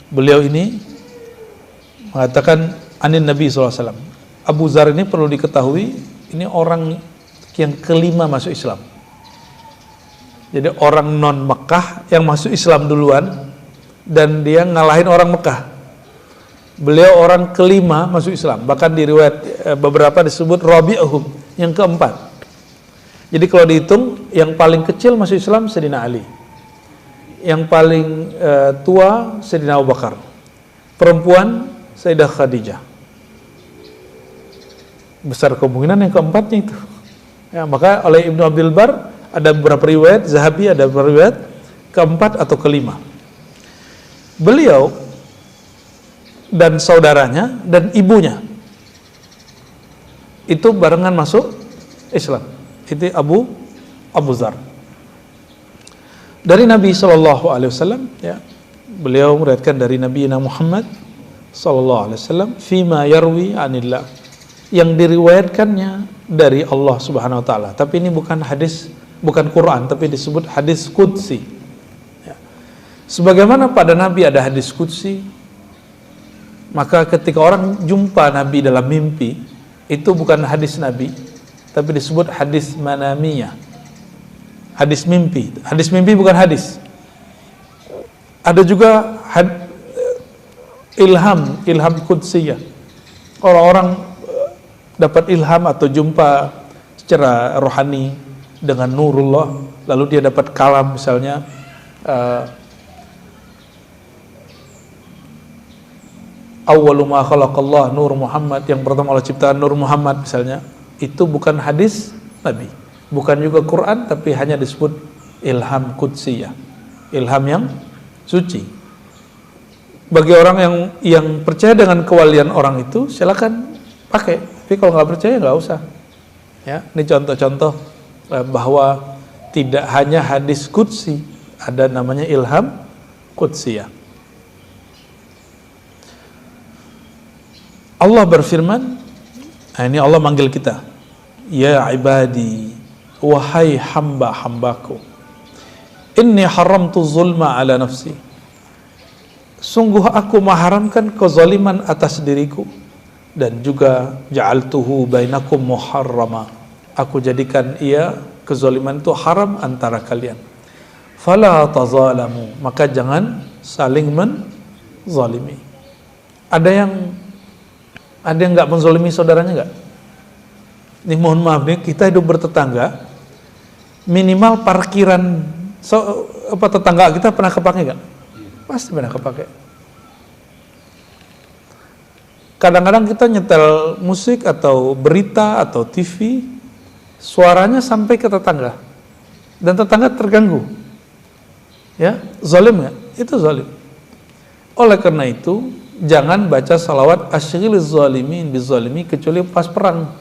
beliau ini mengatakan anin Nabi SAW. Abu Dzar ini perlu diketahui, ini orang yang kelima masuk Islam. Jadi orang non Mekah yang masuk Islam duluan, dan dia ngalahin orang Mekah. Beliau orang kelima masuk Islam. Bahkan di riwayat beberapa disebut Rabi'uhum, yang keempat. Jadi kalau dihitung, yang paling kecil masuk Islam Sayyidina Ali, yang paling tua Sayyidina Abu Bakar, perempuan Sayyidah Khadijah. Besar kemungkinan yang keempatnya itu, ya. Maka oleh Ibnu Abdul Bar ada beberapa riwayat, Zahabi ada beberapa riwayat keempat atau kelima. Beliau dan saudaranya dan ibunya itu barengan masuk Islam. Itu Abu Dzar. Dari Nabi SAW, ya, beliau meriwayatkan dari Nabi Muhammad SAW, fima yarwi anillah, yang diriwayatkannya dari Allah Subhanahu Wa Taala. Tapi ini bukan hadis, bukan Quran, tapi disebut hadis qudsi, ya. Sebagaimana pada Nabi ada hadis qudsi, maka ketika orang jumpa Nabi dalam mimpi, itu bukan hadis Nabi, tapi disebut hadis manamiyah, hadis mimpi. Hadis mimpi bukan hadis. Ada juga ilham qudsiyah. Orang-orang dapat ilham atau jumpa secara rohani dengan nurullah, lalu dia dapat kalam, misalnya awwalu ma khalaqallah nur Muhammad, yang pertama Allah ciptakan nur Muhammad misalnya. Itu bukan hadis Nabi, bukan juga Quran, tapi hanya disebut ilham qudsiyah, ilham yang suci. Bagi orang yang percaya dengan kewalian orang itu, silakan pakai. Tapi kalau nggak percaya nggak usah, ya. Ini contoh-contoh bahwa tidak hanya hadis qudsi, ada namanya ilham qudsiyah. Allah berfirman, nah ini Allah manggil kita, ya ibadi, wahai hamba-hambaku, inni haramtu zulma ala nafsi, sungguh aku mengharamkan kezaliman atas diriku, dan juga ja'altuhu bainakum muharrama, aku jadikan ia kezaliman itu haram antara kalian. Fala tazalamu, maka jangan saling menzalimi. Ada yang nggak menzalimi saudaranya nggak? Ini mohon maaf nih, kita hidup bertetangga, minimal parkiran tetangga kita pernah kepake nggak? Pasti pernah kepake. Kadang-kadang kita nyetel musik atau berita atau TV, suaranya sampai ke tetangga, dan tetangga terganggu. Ya, zalim nggak? Itu zalim. Oleh karena itu, jangan baca salawat asyghiliz zalimin bizalimi kecuali pas perang.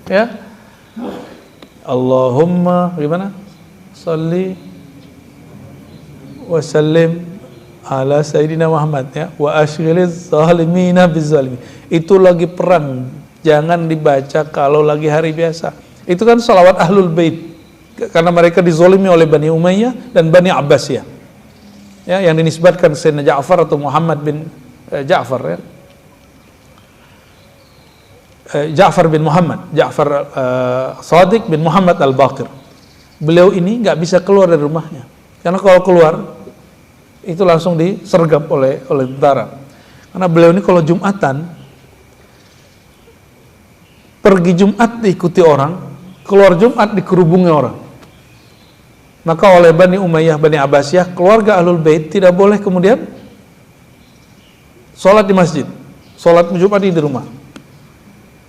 Ya, Allahumma gimana? Salli wa sallim ala Sayyidina Muhammad, ya, wa asyghiliz zalimina bizalimin. Itu lagi perang, jangan dibaca kalau lagi hari biasa. Itu kan salawat Ahlul Bait, karena mereka dizolimi oleh Bani Umayyah dan Bani Abbasiyah, ya, yang dinisbatkan Sayyidina Ja'far atau Muhammad bin Ja'far, ya. Ja'far bin Muhammad, Ja'far Shadiq bin Muhammad Al-Baqir. Beliau ini nggak bisa keluar dari rumahnya, karena kalau keluar itu langsung disergap oleh tentara. Karena beliau ini kalau Jumatan, pergi Jumat diikuti orang, keluar Jumat dikerubungi orang. Maka oleh Bani Umayyah, Bani Abbasiyah, keluarga Ahlul Bait tidak boleh kemudian sholat di masjid, sholat Jumat di rumah.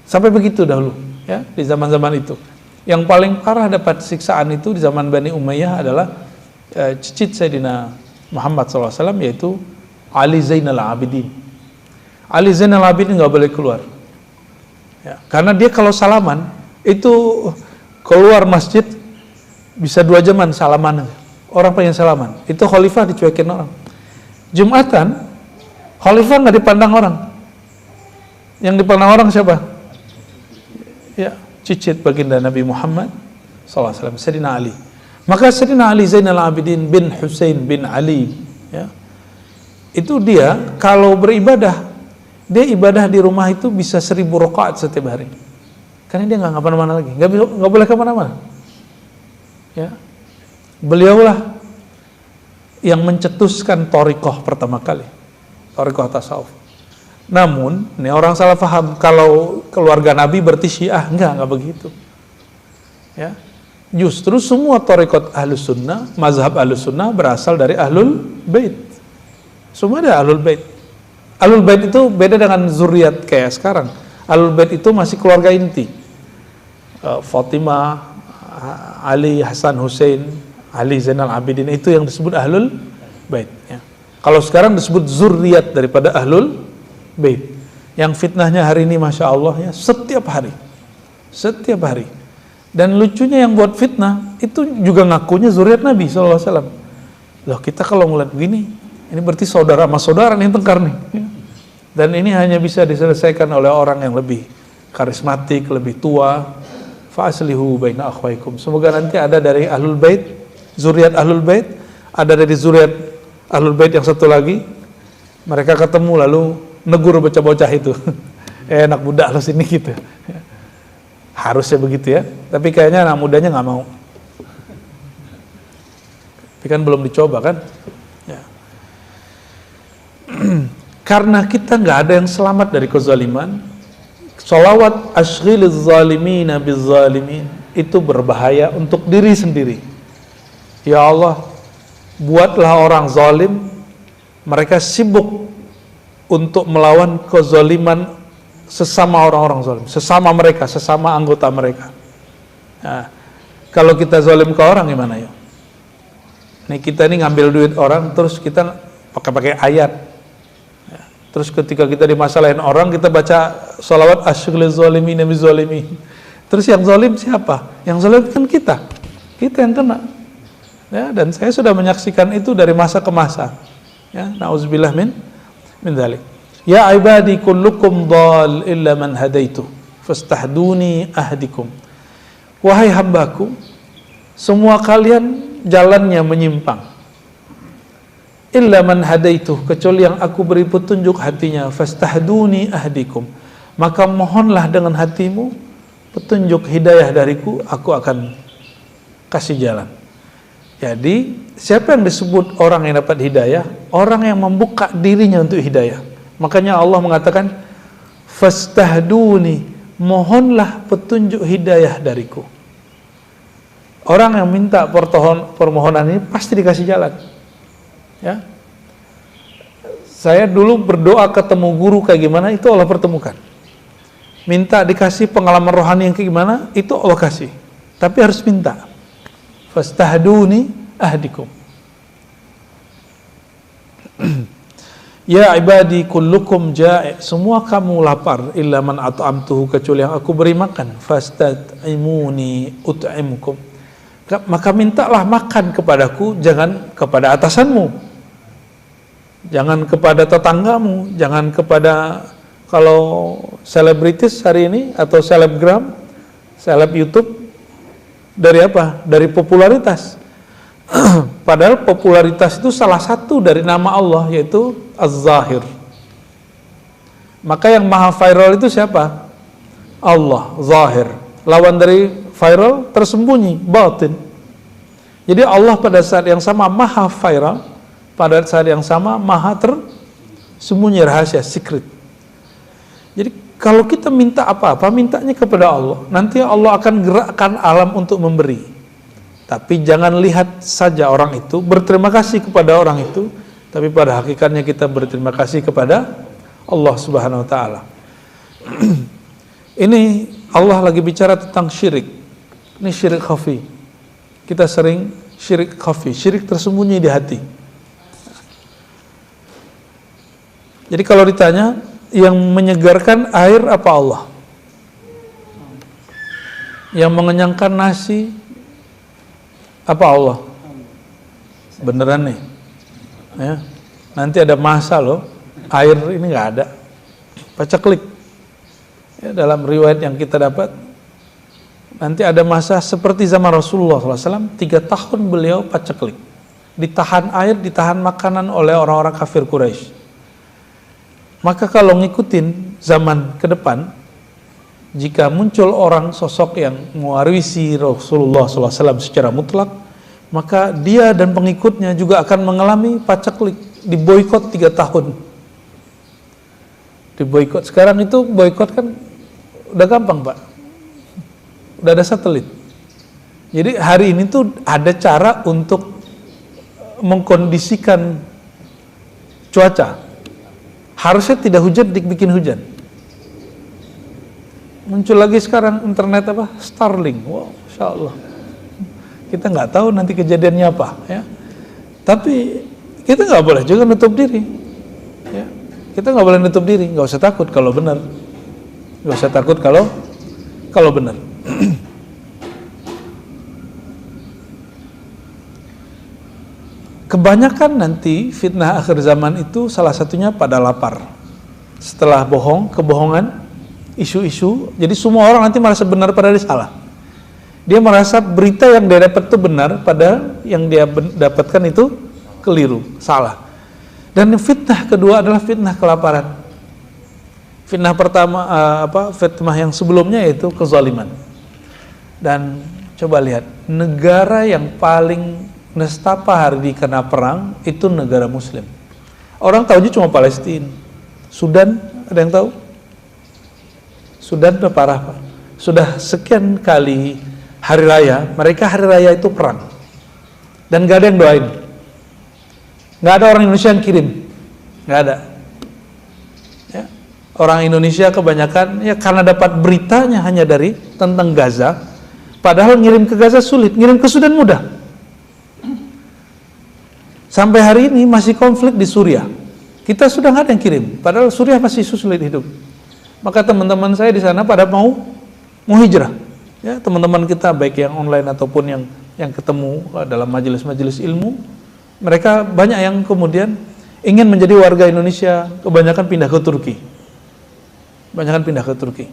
Sampai begitu dahulu, ya, di zaman-zaman itu. Yang paling parah dapat siksaan itu di zaman Bani Umayyah adalah cicit Sayyidina Muhammad SAW, yaitu Ali Zainal Abidin. Ali Zainal Abidin nggak boleh keluar, ya, karena dia kalau salaman itu keluar masjid bisa 2 jaman salaman. Orang pengen salaman, itu khalifah dicuekin orang. Jumatan khalifah nggak dipandang orang, yang dipandang orang siapa? Ya, cicit baginda Nabi Muhammad SAW, Sayyidina Ali. Maka Sayyidina Ali Zainal Abidin bin Husain bin Ali, ya, itu dia kalau beribadah, dia ibadah di rumah itu bisa 1000 rakaat setiap hari, karena dia nggak kemana-mana lagi, nggak boleh kemana-mana. Ya, beliaulah yang mencetuskan thariqah pertama kali, thariqah tasawuf. Namun, ini orang salah paham kalau keluarga Nabi berarti Syiah. Enggak begitu. Ya. Justru semua thariqat Ahlus Sunnah, mazhab Ahlus Sunnah berasal dari Ahlul Bait. Semua ada Ahlul Bait. Ahlul Bait itu beda dengan zuriat kayak sekarang. Ahlul Bait itu masih keluarga inti. Fatimah, Ali, Hasan, Hussein, Ali Zainal Abidin, itu yang disebut Ahlul Bait. Ya. Kalau sekarang disebut zuriat daripada Ahlul Bait. Yang fitnahnya hari ini Masya Allah, ya, setiap hari. Dan lucunya yang buat fitnah itu juga ngakunya zuriat Nabi SAW. Loh, kita kalau ngeliat begini, ini berarti saudara sama saudara nih tengkar nih, ya. Dan ini hanya bisa diselesaikan oleh orang yang lebih karismatik, lebih tua. Fa'aslihu baina akhwaikum. Semoga nanti ada dari Ahlul Bait, zuriat Ahlul Bait, ada dari zuriat Ahlul Bait yang satu lagi, mereka ketemu lalu negur bocah-bocah itu. Anak muda lo sini gitu. Harusnya begitu, ya. Tapi kayaknya anak mudanya nggak mau. Tapi kan belum dicoba kan. Ya. Karena kita nggak ada yang selamat dari kezaliman. Sholawat asyghiliz zalimina bizzalimin itu berbahaya untuk diri sendiri. Ya Allah, buatlah orang zalim mereka sibuk untuk melawan kezaliman sesama orang-orang zalim, sesama mereka, sesama anggota mereka. Nah, kalau kita zalim ke orang gimana ya? Nih kita ini ngambil duit orang terus kita pakai ayat. Ya, terus ketika kita dimasalahin orang kita baca sholawat asyghiliz zalimina bizzalimin. Terus yang zalim siapa? Yang zalim kan kita yang kena. Ya, dan saya sudah menyaksikan itu dari masa ke masa. Ya, nauzubillah min dzalik. Ya ibadi kullukum dhal illa man hadaitu fastahduni ahdikum. Wahai hambaku, semua kalian jalannya menyimpang. Illa man hadaitu, kecuali yang aku beri petunjuk hatinya, fastahduni ahdikum. Maka mohonlah dengan hatimu petunjuk hidayah dariku, aku akan kasih jalan. Jadi siapa yang disebut orang yang dapat hidayah? Orang yang membuka dirinya untuk hidayah. Makanya Allah mengatakan, fastahduni, mohonlah petunjuk hidayah dariku. Orang yang minta permohonan ini pasti dikasih jalan. Ya. Saya dulu berdoa ketemu guru kayak gimana, itu Allah pertemukan. Minta dikasih pengalaman rohani yang kayak gimana, itu Allah kasih. Tapi harus minta. Fastahduni ahdikum. Ya ibadi kullukum ja'i, semua kamu lapar, illa man at'amtuhu, kecuali yang aku beri makan. Fastad'imuni ut'imkum. Maka mintalah makan kepadaku, jangan kepada atasanmu, jangan kepada tetanggamu, jangan kepada, kalau selebritis hari ini atau selebgram, seleb YouTube, dari apa? Dari popularitas. Padahal popularitas itu salah satu dari nama Allah, yaitu Az-Zahir. Maka yang maha viral itu siapa? Allah, Zahir. Lawan dari viral, tersembunyi, batin. Jadi Allah pada saat yang sama maha viral, pada saat yang sama maha tersembunyi, rahasia, secret. Jadi kalau kita minta apa-apa, mintanya kepada Allah. Nanti Allah akan gerakkan alam untuk memberi. Tapi jangan lihat saja orang itu, berterima kasih kepada orang itu, tapi pada hakikatnya kita berterima kasih kepada Allah Subhanahu wa taala. Ini Allah lagi bicara tentang syirik. Ini syirik khafi. Kita sering syirik khafi, syirik tersembunyi di hati. Jadi kalau ditanya, yang menyegarkan air apa Allah? Yang mengenyangkan nasi apa Allah? Beneran nih ya. Nanti ada masa loh air ini nggak ada, paceklik ya, dalam riwayat yang kita dapat nanti ada masa seperti zaman Rasulullah SAW, 3 tahun beliau paceklik, ditahan air, ditahan makanan oleh orang-orang kafir Quraisy. Maka kalau ngikutin zaman ke depan, jika muncul orang sosok yang mewarisi Rasulullah SAW secara mutlak, maka dia dan pengikutnya juga akan mengalami paceklik, diboikot 3 tahun. Diboikot. Sekarang itu boikot kan udah gampang, Pak. Udah ada satelit. Jadi hari ini tuh ada cara untuk mengkondisikan cuaca. Harusnya tidak hujan, dibikin hujan. Muncul lagi sekarang internet apa? Starlink. Wow, Insya Allah. Kita nggak tahu nanti kejadiannya apa, ya. Tapi kita nggak boleh juga nutup diri, ya. Kita nggak boleh nutup diri. Nggak usah takut kalau benar. Nggak usah takut kalau benar. Kebanyakan nanti fitnah akhir zaman itu salah satunya pada lapar. Setelah kebohongan, isu-isu, jadi semua orang nanti merasa benar padahal dia salah. Dia merasa berita yang dia dapat itu benar, padahal yang dia dapatkan itu keliru, salah. Dan fitnah kedua adalah fitnah kelaparan. Fitnah pertama fitnah yang sebelumnya yaitu kezaliman. Dan coba lihat, negara yang paling nestapa hari ini kena perang itu negara Muslim. Orang tahunya cuma Palestina. Sudan, ada yang tahu? Sudan udah parah, Pak. Sudah sekian kali hari raya, mereka hari raya itu perang. Dan gak ada yang doain. Gak ada orang Indonesia yang kirim. Gak ada. Ya. Orang Indonesia kebanyakan, ya karena dapat beritanya hanya dari tentang Gaza, padahal ngirim ke Gaza sulit, ngirim ke Sudan mudah. Sampai hari ini masih konflik di Suriah. Kita sudah gak ada yang kirim, padahal Suriah masih sulit hidup. Maka teman-teman saya di sana pada mau hijrah. Ya, teman-teman kita baik yang online ataupun yang ketemu dalam majelis-majelis ilmu, mereka banyak yang kemudian ingin menjadi warga Indonesia, kebanyakan pindah ke Turki. Kebanyakan pindah ke Turki.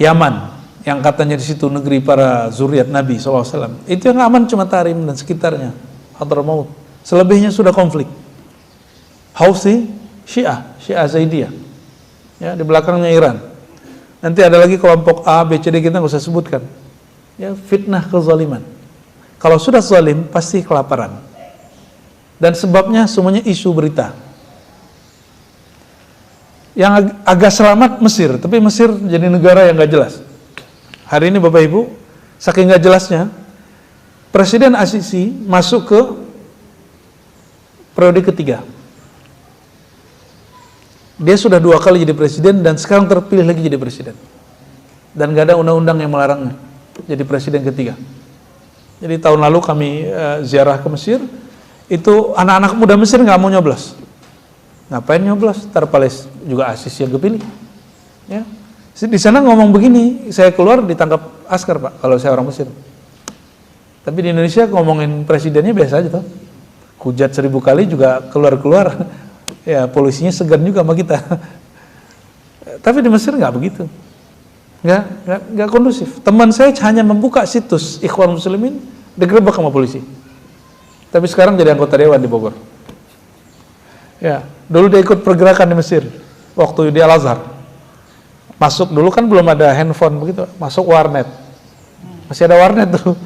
Yaman, yang katanya di situ negeri para zuriat Nabi SAW. Itu yang aman cuma Tarim dan sekitarnya, Hadramaut. Selebihnya sudah konflik. Houthi, Syiah Zaidiyah. Ya, di belakangnya Iran. Nanti ada lagi kelompok A, B, C, D, kita nggak usah sebutkan. Ya, fitnah kezaliman. Kalau sudah zalim, pasti kelaparan. Dan sebabnya semuanya isu berita. Yang agak selamat Mesir, tapi Mesir jadi negara yang nggak jelas. Hari ini Bapak Ibu, saking nggak jelasnya, Presiden As-Sisi masuk ke periode ketiga. Dia sudah 2 kali jadi presiden dan sekarang terpilih lagi jadi presiden. Dan gak ada undang-undang yang melarangnya jadi presiden ketiga. Jadi tahun lalu kami ziarah ke Mesir, itu anak-anak muda Mesir nggak mau nyoblos. Ngapain nyoblos? Terpales juga As-Sisi yang kepilih. Ya. Di sana ngomong begini, saya keluar ditangkap askar Pak, kalau saya orang Mesir. Tapi di Indonesia ngomongin presidennya biasa aja tuh. Hujat 1000 kali juga keluar-keluar. Ya polisinya segan juga sama kita. Tapi di Mesir nggak begitu, nggak kondusif. Teman saya hanya membuka situs Ikhwan Muslimin, digerebek sama polisi. Tapi sekarang jadi anggota dewan di Bogor. Ya, dulu dia ikut pergerakan di Mesir waktu di Al-Azhar. Masuk dulu kan belum ada handphone begitu, masuk warnet. Masih ada warnet tuh.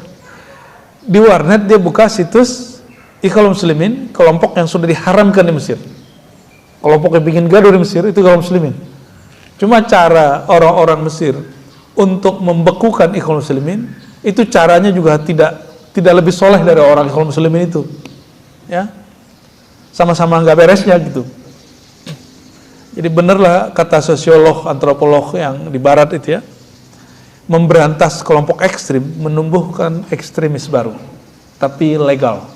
Di warnet dia buka situs Ikhwan Muslimin, kelompok yang sudah diharamkan di Mesir. Kelompok yang bikin gaduh di Mesir itu kaum muslimin. Cuma cara orang-orang Mesir untuk membekukan Ikhwan Muslimin itu caranya juga tidak lebih soleh dari orang Ikhwan Muslimin itu. Ya, sama-sama nggak beresnya gitu. Jadi benerlah kata sosiolog, antropolog yang di Barat itu ya, memberantas kelompok ekstrim menumbuhkan ekstremis baru, tapi legal.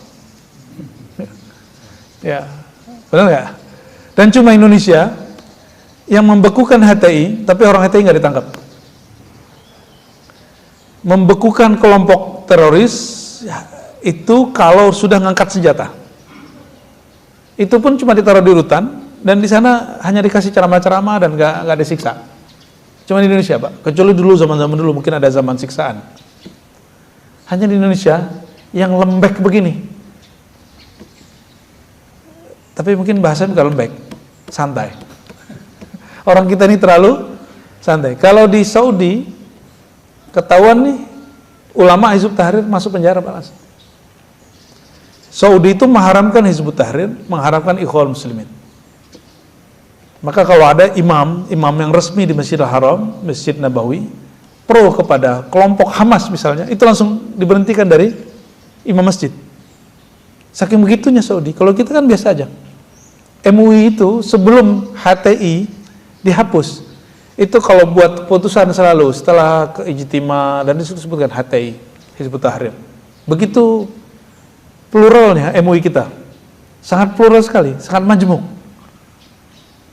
Ya, benar nggak? Dan cuma Indonesia yang membekukan HTI, tapi orang HTI nggak ditangkap. Membekukan kelompok teroris itu kalau sudah ngangkat senjata. Itu pun cuma ditaruh di rutan dan di sana hanya dikasih ceramah-ceramah dan nggak disiksa. Cuma di Indonesia Pak. Kecuali dulu zaman-zaman dulu mungkin ada zaman siksaan. Hanya di Indonesia yang lembek begini. Tapi mungkin bahasanya bukan lembek, santai. Orang kita ini terlalu santai. Kalau di Saudi, ketahuan nih, ulama Hizbut Tahrir masuk penjara Pak. Saudi itu mengharamkan Hizbut Tahrir, mengharamkan Ikhwan Muslimin. Maka kalau ada imam yang resmi di Masjidil Haram, Masjid Nabawi, pro kepada kelompok Hamas misalnya, itu langsung diberhentikan dari imam masjid. Saking begitunya Saudi. Kalau kita kan biasa aja. MUI itu sebelum HTI dihapus, itu kalau buat keputusan selalu setelah ijtima dan disebutkan HTI, Hizbut Tahrir. Begitu pluralnya MUI kita, sangat plural sekali, sangat majemuk.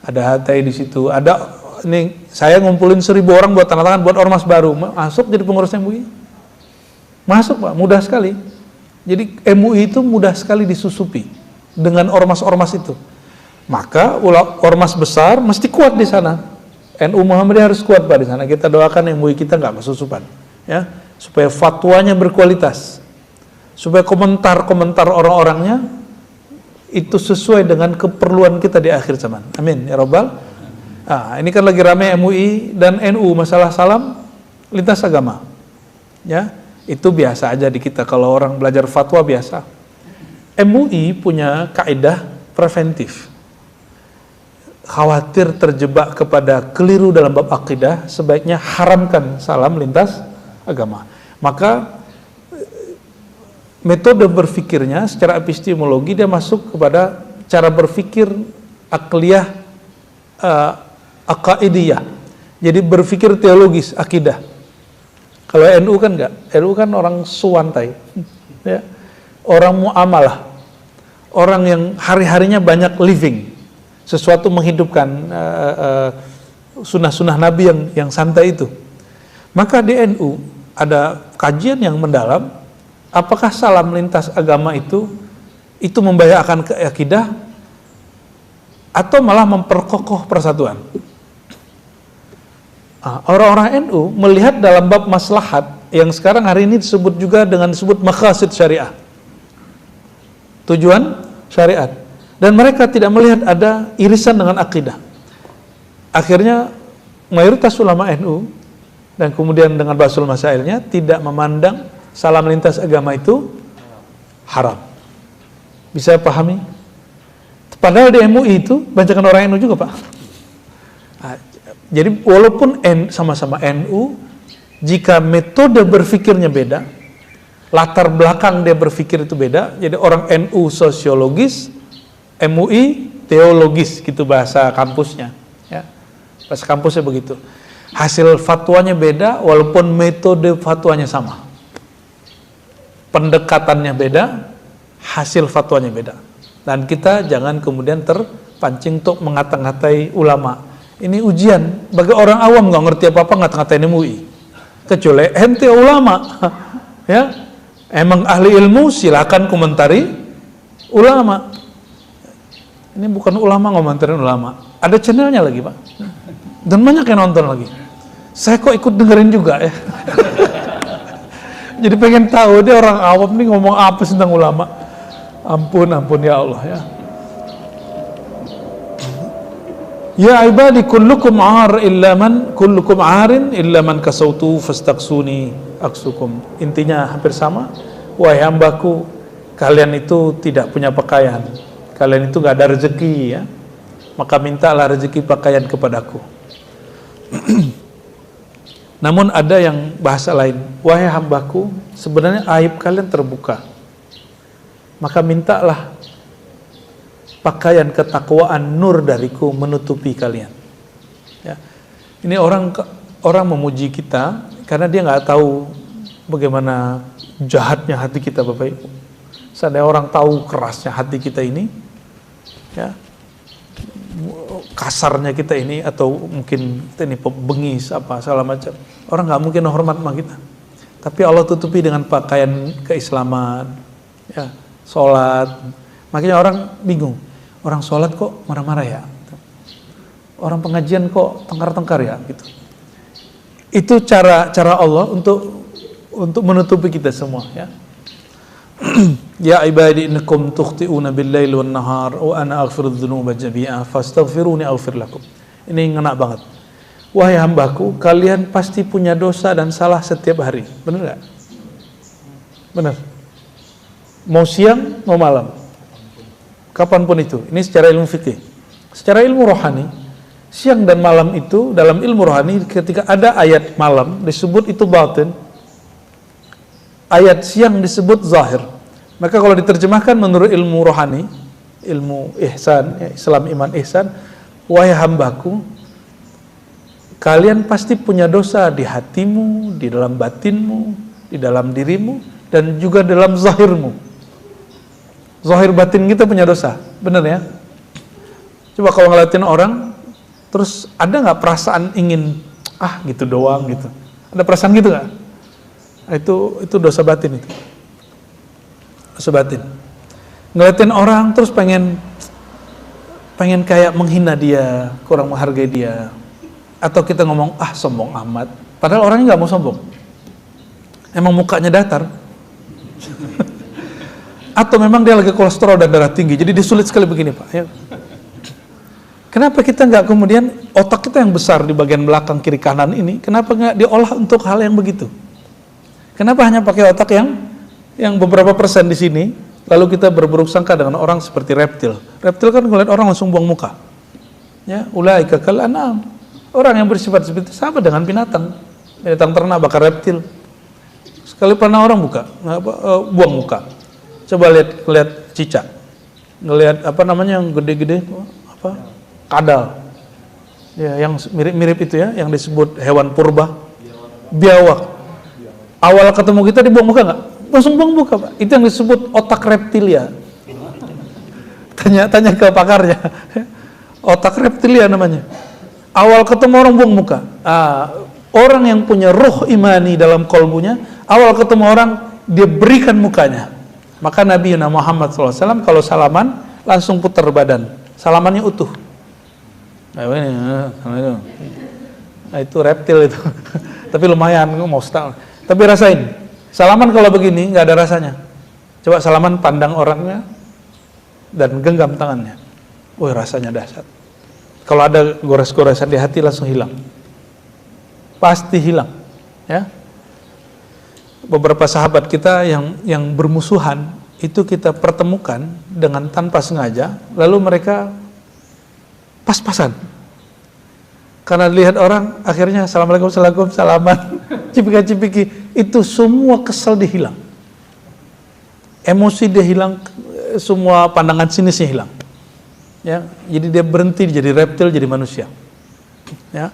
Ada HTI di situ, ada ini saya ngumpulin 1000 orang buat tanda tangan buat ormas baru, masuk jadi pengurus MUI, masuk Pak, mudah sekali. Jadi MUI itu mudah sekali disusupi dengan ormas-ormas itu. Maka ormas besar mesti kuat di sana. NU Muhammadiyah harus kuat Pak di sana. Kita doakan MUI kita nggak kesusupan, ya, supaya fatwanya berkualitas, supaya komentar-komentar orang-orangnya itu sesuai dengan keperluan kita di akhir zaman. Amin ya Rabbal. Ini kan lagi ramai MUI dan NU masalah salam lintas agama, ya. Itu biasa aja di kita kalau orang belajar fatwa biasa. MUI punya kaidah preventif. Khawatir terjebak kepada keliru dalam bab akidah, sebaiknya haramkan salam lintas agama. Maka metode berfikirnya secara epistemologi dia masuk kepada cara berfikir akliyah, akaidiyah. Jadi berfikir teologis, akidah. Kalau NU kan enggak, NU kan orang suwantai, ya. Orang muamalah, orang yang hari-harinya banyak living, sesuatu menghidupkan sunnah-sunnah Nabi yang santai itu. Maka di NU ada kajian yang mendalam, apakah salam lintas agama itu membahayakan akidah atau malah memperkokoh persatuan. Orang-orang NU melihat dalam bab maslahat yang sekarang hari ini disebut juga dengan disebut maqasid syariah, tujuan syariat, dan mereka tidak melihat ada irisan dengan akidah. Akhirnya mayoritas ulama NU dan kemudian dengan Basul Masailnya tidak memandang salam lintas agama itu haram. Bisa pahami? Padahal di MUI itu banyakan orang NU juga, Pak. Nah, jadi walaupun sama-sama NU, jika metode berpikirnya beda, latar belakang dia berpikir itu beda. Jadi orang NU sosiologis, MUI teologis, gitu bahasa kampusnya. Ya, bahasa kampusnya begitu. Hasil fatwanya beda, walaupun metode fatwanya sama. Pendekatannya beda, hasil fatwanya beda. Dan kita jangan kemudian terpancing untuk mengata-ngatai ulama. Ini ujian bagi orang awam, nggak ngerti apa-apa ngata-ngatain MUI. Kecuali ente ulama, ya, emang ahli ilmu, silakan komentari ulama. Ini bukan ulama ngomentarin ulama. Ada channelnya lagi, Pak. Dan banyak yang nonton lagi. Saya kok ikut dengerin juga ya. Jadi pengen tahu dia orang awam nih ngomong apa tentang ulama. Ampun ya Allah ya. Ya ibadi kullukum arin illa man kasautu fastaqsuni aksukum. Intinya hampir sama. Wahai hambaku, kalian itu tidak punya pakaian. Kalian itu gak ada rezeki ya. Maka mintalah rezeki pakaian kepadaku. Namun ada yang bahasa lain. Wahai hambaku, sebenarnya aib kalian terbuka. Maka mintalah pakaian ketakwaan nur dariku menutupi kalian. Ya. Ini orang memuji kita karena dia nggak tahu bagaimana jahatnya hati kita, Bapak Ibu. Seandainya orang tahu kerasnya hati kita ini, ya, kasarnya kita ini, atau mungkin kita ini bengis apa segala macam, orang nggak mungkin hormat sama kita. Tapi Allah tutupi dengan pakaian keislaman, ya, sholat. Makanya orang bingung, orang sholat kok marah-marah ya, orang pengajian kok tengkar-tengkar ya, gitu. Itu cara Allah untuk menutupi kita semua, ya. Ya ibadi innakum tukhti'una bil-laili wan-nahar wa ana aghfirudz dzunuba jami'a fastaghfiruni aghfir lakum. Ini ngena banget. Wahai hambaku, kalian pasti punya dosa dan salah setiap hari. Benar enggak? Benar. Mau siang, mau malam. Kapanpun itu. Ini secara ilmu fikih. Secara ilmu rohani, siang dan malam itu dalam ilmu rohani ketika ada ayat malam disebut itu batin. Ayat siang disebut zahir. Maka kalau diterjemahkan menurut ilmu rohani, ilmu ihsan, ya, Islam iman ihsan, wahai hambaku, kalian pasti punya dosa di hatimu, di dalam batinmu, di dalam dirimu, dan juga dalam zahirmu. Zahir batin kita punya dosa, benar ya? Coba kalau ngeliatin orang, terus ada nggak perasaan ingin gitu doang gitu? Ada perasaan gitu nggak? Itu dosa batin itu. Dosa batin. Ngeliatin orang terus pengen kayak menghina dia, kurang menghargai dia. Atau kita ngomong, sombong amat. Padahal orangnya nggak mau sombong. Emang mukanya datar. Atau memang dia lagi kolesterol dan darah tinggi. Jadi dia sulit sekali begini, Pak. Ya. Kenapa kita nggak kemudian otak kita yang besar di bagian belakang kiri kanan ini, kenapa nggak diolah untuk hal yang begitu? Kenapa hanya pakai otak yang beberapa persen di sini, lalu kita berburuk sangka dengan orang seperti reptil. Reptil kan ngeliat orang langsung buang muka. Ya, ulaika kal an'am. Orang yang bersifat seperti itu sama dengan binatang ternak bakar reptil. Sekali pernah orang buang muka. Coba lihat cicak. Ngelihat yang gede-gede kadal. Ya, yang mirip-mirip itu ya, yang disebut hewan purba. Biawak. Awal ketemu kita dibuang muka nggak? Langsung buang muka, Pak. Itu yang disebut otak reptilia. Tanya ke pakarnya. Otak reptilia namanya. Awal ketemu orang buang muka. Orang yang punya roh imani dalam kolbunya, awal ketemu orang dia berikan mukanya. Maka Nabi Muhammad SAW kalau salaman langsung putar badan. Salamannya utuh. Itu reptil itu. Tapi lumayan, mau style. Tapi rasain, salaman kalau begini nggak ada rasanya. Coba salaman pandang orangnya dan genggam tangannya. Wih, rasanya dahsyat. Kalau ada gores-goresan di hati langsung hilang. pasti hilang. Ya. Beberapa sahabat kita yang bermusuhan itu kita pertemukan dengan tanpa sengaja, lalu mereka pas-pasan. Karena lihat orang, akhirnya assalamualaikum, salaman, cipika-cipiki, itu semua kesel dihilang. Emosi dia hilang, semua pandangan sinisnya hilang. Ya, jadi dia berhenti jadi reptil, jadi manusia. Ya.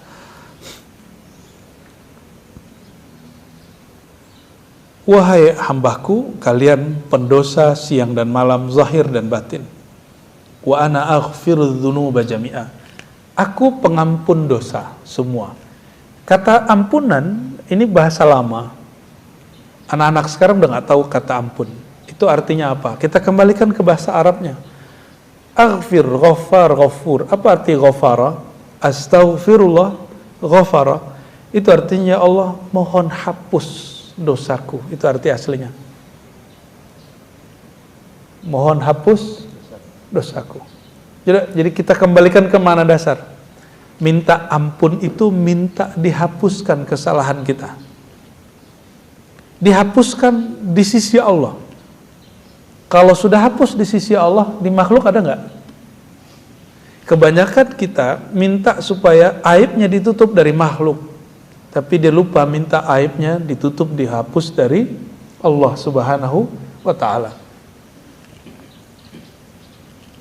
Wahai hambaku, kalian pendosa siang dan malam, zahir dan batin. Wa ana aghfirudz dzunuba jami'a. Aku pengampun dosa semua. Kata ampunan ini bahasa lama. Anak-anak sekarang udah nggak tahu kata ampun. Itu artinya apa? Kita kembalikan ke bahasa Arabnya. Aghfir, ghaffar, ghafur. Apa arti ghafara? Astaghfirullah, ghafara. Itu artinya Allah mohon hapus dosaku. Itu arti aslinya. Mohon hapus dosaku. Jadi kita kembalikan ke mana dasar. Minta ampun itu minta dihapuskan kesalahan kita. Dihapuskan di sisi Allah. Kalau sudah hapus di sisi Allah, di makhluk ada nggak? Kebanyakan kita minta supaya aibnya ditutup dari makhluk, tapi dia lupa minta aibnya ditutup, dihapus dari Allah Subhanahu wa Ta'ala.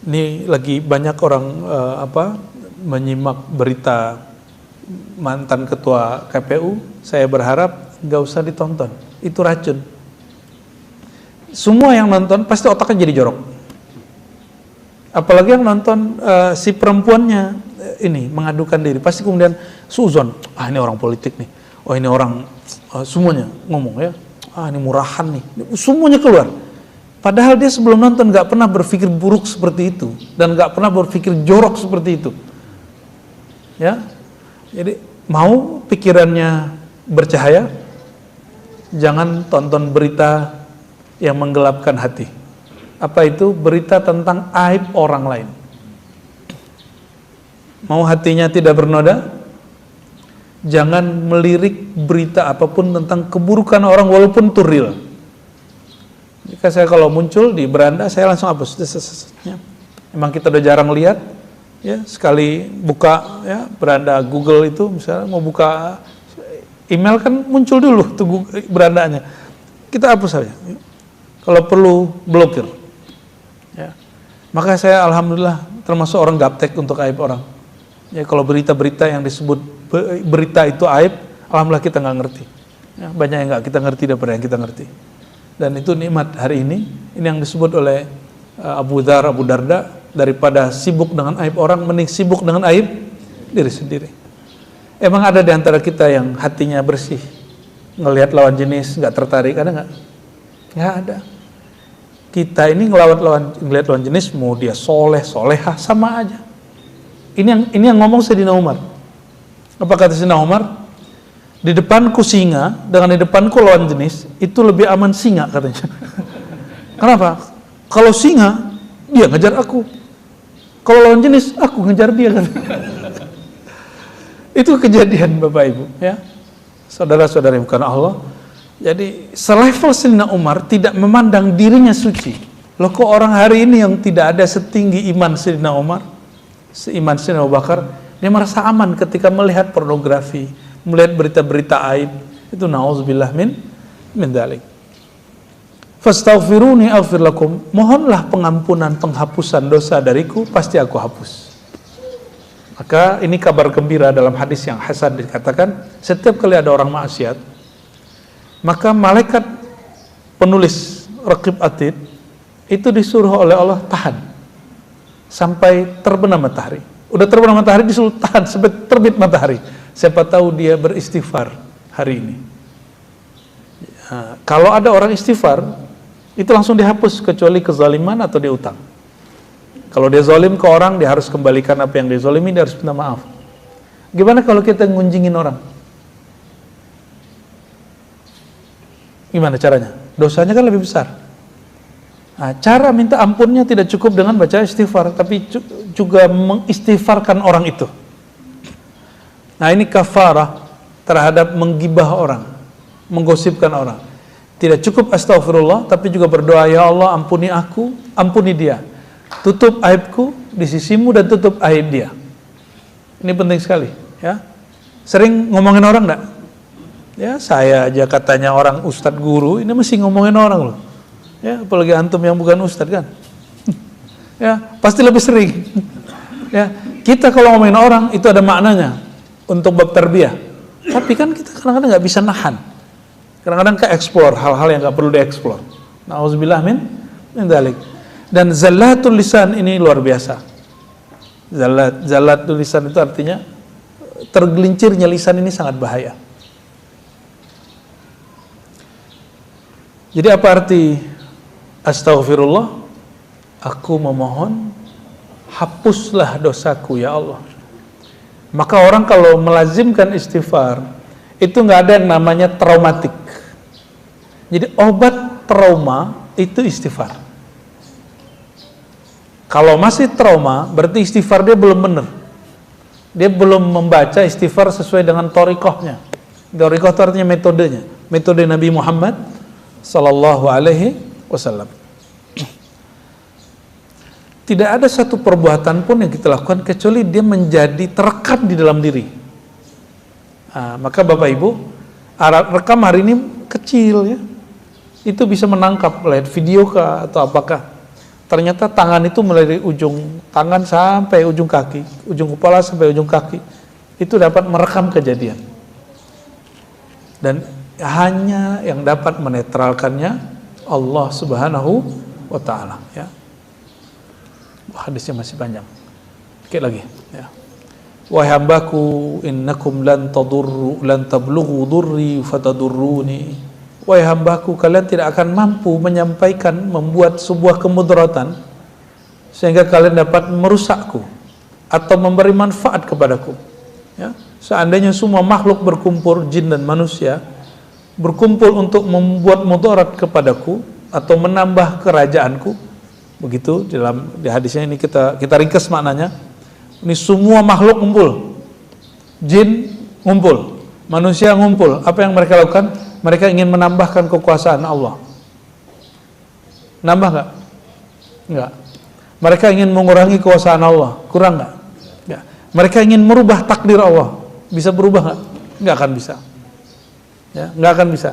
Ini lagi banyak orang menyimak berita mantan ketua KPU. Saya berharap nggak usah ditonton, itu racun. Semua yang nonton pasti otaknya jadi jorok. Apalagi yang nonton si perempuannya ini mengadukan diri, pasti kemudian suzon, ini orang politik nih, ini orang semuanya ngomong ya, ini murahan nih, semuanya keluar. Padahal dia sebelum nonton nggak pernah berpikir buruk seperti itu dan nggak pernah berpikir jorok seperti itu. Ya, jadi mau pikirannya bercahaya, jangan tonton berita yang menggelapkan hati. Apa itu? Berita tentang aib orang lain. Mau hatinya tidak bernoda? Jangan melirik berita apapun tentang keburukan orang walaupun itu real. Jika saya kalau muncul di beranda, saya langsung hapus. Emang kita udah jarang lihat, ya, sekali buka ya beranda Google itu, misalnya mau buka email kan muncul dulu tuh berandanya. Kita hapus saja. Kalau perlu blokir. Ya. Maka saya alhamdulillah termasuk orang gaptek untuk aib orang. Ya, kalau berita-berita yang disebut berita itu aib, alhamdulillah kita nggak ngerti. Ya, banyak yang nggak kita ngerti daripada yang kita ngerti. Dan itu nikmat hari ini. Ini yang disebut oleh Abu Darda, daripada sibuk dengan aib orang, mending sibuk dengan aib diri sendiri. Emang ada di antara kita yang hatinya bersih, ngelihat lawan jenis nggak tertarik, ada nggak? Nggak ada. Kita ini ngelihat lawan jenis, mau dia soleh, solehah, sama aja. Ini yang ngomong Sayyidina Umar. Apa kata Sayyidina Umar? Di depanku singa, dengan di depanku lawan jenis, itu lebih aman singa katanya. Kenapa? Kalau singa, dia ngejar aku. Kalau lawan jenis, aku ngejar dia. Itu kejadian Bapak Ibu, ya. Saudara-saudara bukan Allah. Jadi selevel Sayyidina Umar tidak memandang dirinya suci. Loh, kok orang hari ini yang tidak ada setinggi iman Sayyidina Umar, seiman Sayyidina Abu Bakar, dia merasa aman ketika melihat pornografi, melihat berita-berita aib. Itu na'udzubillah min dzalik. Fastaghfiruni aghfir lakum. Mohonlah pengampunan, penghapusan dosa dariku, pasti aku hapus. Maka ini kabar gembira dalam hadis yang hasan, dikatakan setiap kali ada orang maksiat, maka malaikat penulis Raqib Atid itu disuruh oleh Allah tahan sampai terbenam matahari. Udah terbenam matahari disuruh tahan sampai terbit matahari. Siapa tahu dia beristighfar hari ini. Kalau ada orang istighfar, itu langsung dihapus kecuali kezaliman atau dia utang. Kalau dia zalim ke orang, dia harus kembalikan apa yang dia zalimi, dia harus minta maaf. Gimana kalau kita ngunjingin orang? Gimana caranya? Dosanya kan lebih besar. Cara minta ampunnya tidak cukup dengan baca istighfar, tapi juga mengistighfarkan orang itu. Nah, ini kafarah terhadap menggibah orang, menggosipkan orang. Tidak cukup astaghfirullah, tapi juga berdoa, ya Allah ampuni aku, ampuni dia. Tutup aibku di sisimu dan tutup aib dia. Ini penting sekali, ya. Sering ngomongin orang enggak? Ya, saya aja katanya orang ustadz guru, ini mesti ngomongin orang loh. Ya, apalagi antum yang bukan ustadz kan. Ya, pasti lebih sering. Ya, kita kalau ngomongin orang itu ada maknanya untuk bab tarbiyah. Tapi kan kita kadang-kadang nggak bisa nahan. Kadang-kadang ke-explore hal-hal yang nggak perlu di-explore. Nauzubillah min dzalik. Dan zallatul lisan ini luar biasa. Zallatul lisan itu artinya tergelincirnya lisan ini sangat bahaya. Jadi apa arti astaghfirullah? Aku memohon hapuslah dosaku ya Allah. Maka orang kalau melazimkan istighfar itu nggak ada yang namanya traumatik. Jadi obat trauma itu istighfar. Kalau masih trauma berarti istighfar dia belum benar. Dia belum membaca istighfar sesuai dengan thariqahnya. Thariqah itu artinya metodenya, metode Nabi Muhammad sallallahu alaihi wasallam. Tidak ada satu perbuatan pun yang kita lakukan kecuali dia menjadi terekam di dalam diri. Nah, maka Bapak Ibu, alat rekam hari ini kecil ya. Itu bisa menangkap lihat video kah atau apakah. Ternyata tangan itu mulai dari ujung tangan sampai ujung kaki, ujung kepala sampai ujung kaki. Itu dapat merekam kejadian. Dan hanya yang dapat menetralkannya Allah Subhanahu wa taala ya. Hadisnya masih panjang. Oke lagi ya. Wahai hambaku, innakum lan tablughu durri fatadurruni. Wahai hambaku, kalian tidak akan mampu menyampaikan, membuat sebuah kemudaratan sehingga kalian dapat merusakku atau memberi manfaat kepadaku. Ya. Seandainya semua makhluk berkumpul, jin dan manusia, berkumpul untuk membuat mudarat kepadaku atau menambah kerajaanku, begitu di hadisnya ini kita ringkas maknanya. Ini semua makhluk ngumpul, jin ngumpul, manusia ngumpul. Apa yang mereka lakukan? Mereka ingin menambahkan kekuasaan Allah. Nambah nggak? Nggak. Mereka ingin mengurangi kekuasaan Allah. Kurang nggak? Nggak. Mereka ingin merubah takdir Allah. Bisa berubah nggak? Nggak akan bisa. Ya, nggak akan bisa.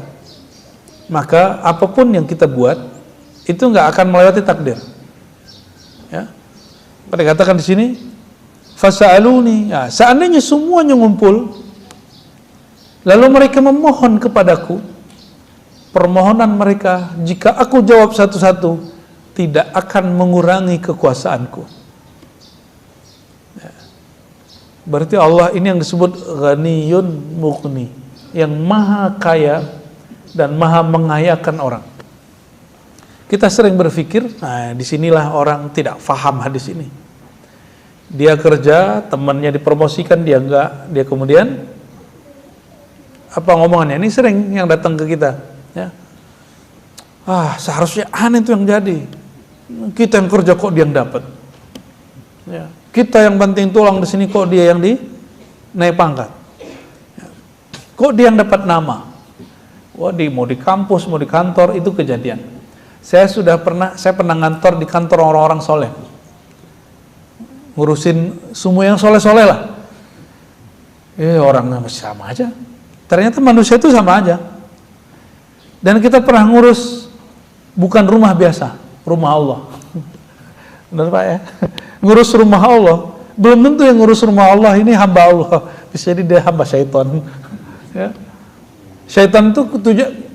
Maka apapun yang kita buat itu nggak akan melewati takdir. Ya. Pada katakan di sini, fasa'aluni. Ya, seandainya semuanya ngumpul, lalu mereka memohon kepadaku, permohonan mereka jika aku jawab satu-satu tidak akan mengurangi kekuasaanku. Ya. Berarti Allah ini yang disebut ghaniyun mughni, yang maha kaya dan maha mengayakan orang. Kita sering berpikir, nah disinilah orang tidak faham hadis ini. Dia kerja, temannya dipromosikan, dia enggak, dia kemudian apa ngomongannya? Ini sering yang datang ke kita, ya. Seharusnya aneh itu yang jadi. Kita yang kerja kok dia yang dapat. Ya. Kita yang banting tulang di sini kok dia yang naik pangkat. Ya. Kok dia yang dapat nama? Wah, mau di kampus, mau di kantor itu kejadian. Saya pernah ngantor di kantor orang-orang soleh. Ngurusin semua yang soleh-soleh lah. Orangnya masih sama aja. Ternyata manusia itu sama aja. Dan kita pernah ngurus bukan rumah biasa, rumah Allah. Benar Pak ya? Ngurus rumah Allah. Belum tentu yang ngurus rumah Allah ini hamba Allah. Bisa jadi dia hamba syaitan. Ya. Syaitan itu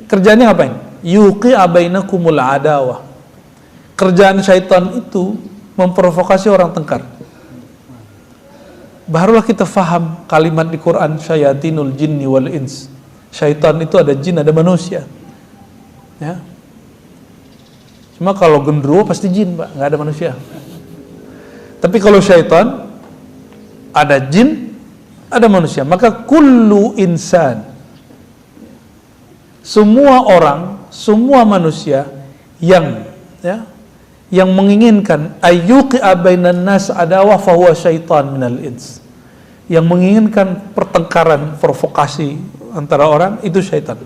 kerjanya ngapain? Yuqi'a bainakumul adawah. Kerjaan syaitan itu memprovokasi orang tengkar. Barulah kita faham kalimat di Quran, syayatinul jinni wal ins. Syaitan itu ada jin, ada manusia. Ya. Cuma kalau genderuwo pasti jin, Pak, nggak ada manusia. Tapi kalau syaitan ada jin, ada manusia. Maka kullu insan, semua orang, semua manusia yang menginginkan ayyuqi'a bainan nas adawah fahuwa syaitan minal ins, yang menginginkan pertengkaran, provokasi antara orang, itu syaitan.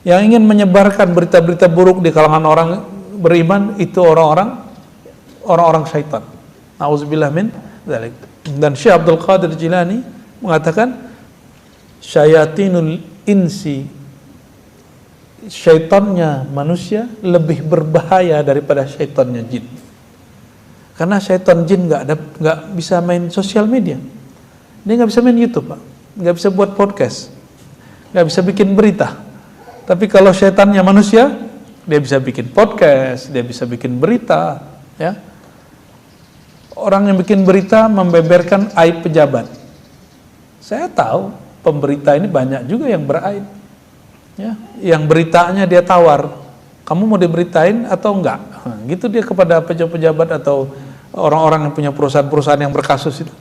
Yang ingin menyebarkan berita-berita buruk di kalangan orang beriman, itu orang-orang syaitan. Nauzubillah min dzalik. Dan Syekh Abdul Qadir Jilani mengatakan, syayatinul insi, syaitannya manusia lebih berbahaya daripada syaitannya jin. Karena syaitan jin nggak bisa main sosial media, dia nggak bisa main YouTube, Pak, nggak bisa buat podcast, nggak bisa bikin berita. Tapi kalau syaitannya manusia, dia bisa bikin podcast, dia bisa bikin berita, ya. Orang yang bikin berita membeberkan aib pejabat. Saya tahu pemberita ini banyak juga yang beraib, ya. Yang beritanya dia tawar, kamu mau diberitain atau enggak? Nah, gitu dia kepada pejabat atau orang-orang yang punya perusahaan-perusahaan yang berkasus itu.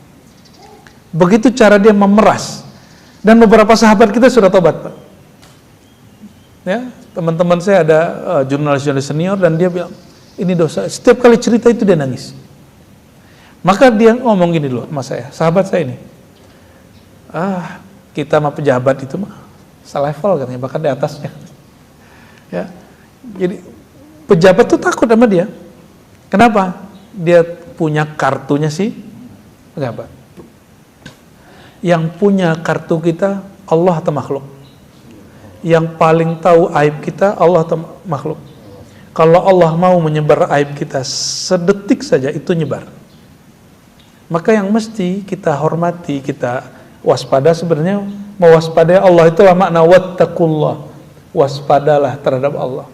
Begitu cara dia memeras. Dan beberapa sahabat kita sudah tobat, Pak. Ya, teman-teman saya ada jurnalis-jurnalis senior dan dia bilang, ini dosa. Setiap kali cerita itu dia nangis. Maka dia ngomong gini dulu sama saya, sahabat saya ini. Kita sama pejabat itu mah selevel katanya, bahkan di atasnya. Ya. Jadi pejabat tuh takut sama dia. Kenapa? Dia punya kartunya sih pejabat. Yang punya kartu kita Allah atau makhluk. Yang paling tahu aib kita Allah atau makhluk. Kalau Allah mau menyebar aib kita sedetik saja, itu nyebar. Maka yang mesti kita hormati, kita waspada, sebenarnya mewaspadai Allah itulah makna wattaqullah. Waspadalah terhadap Allah.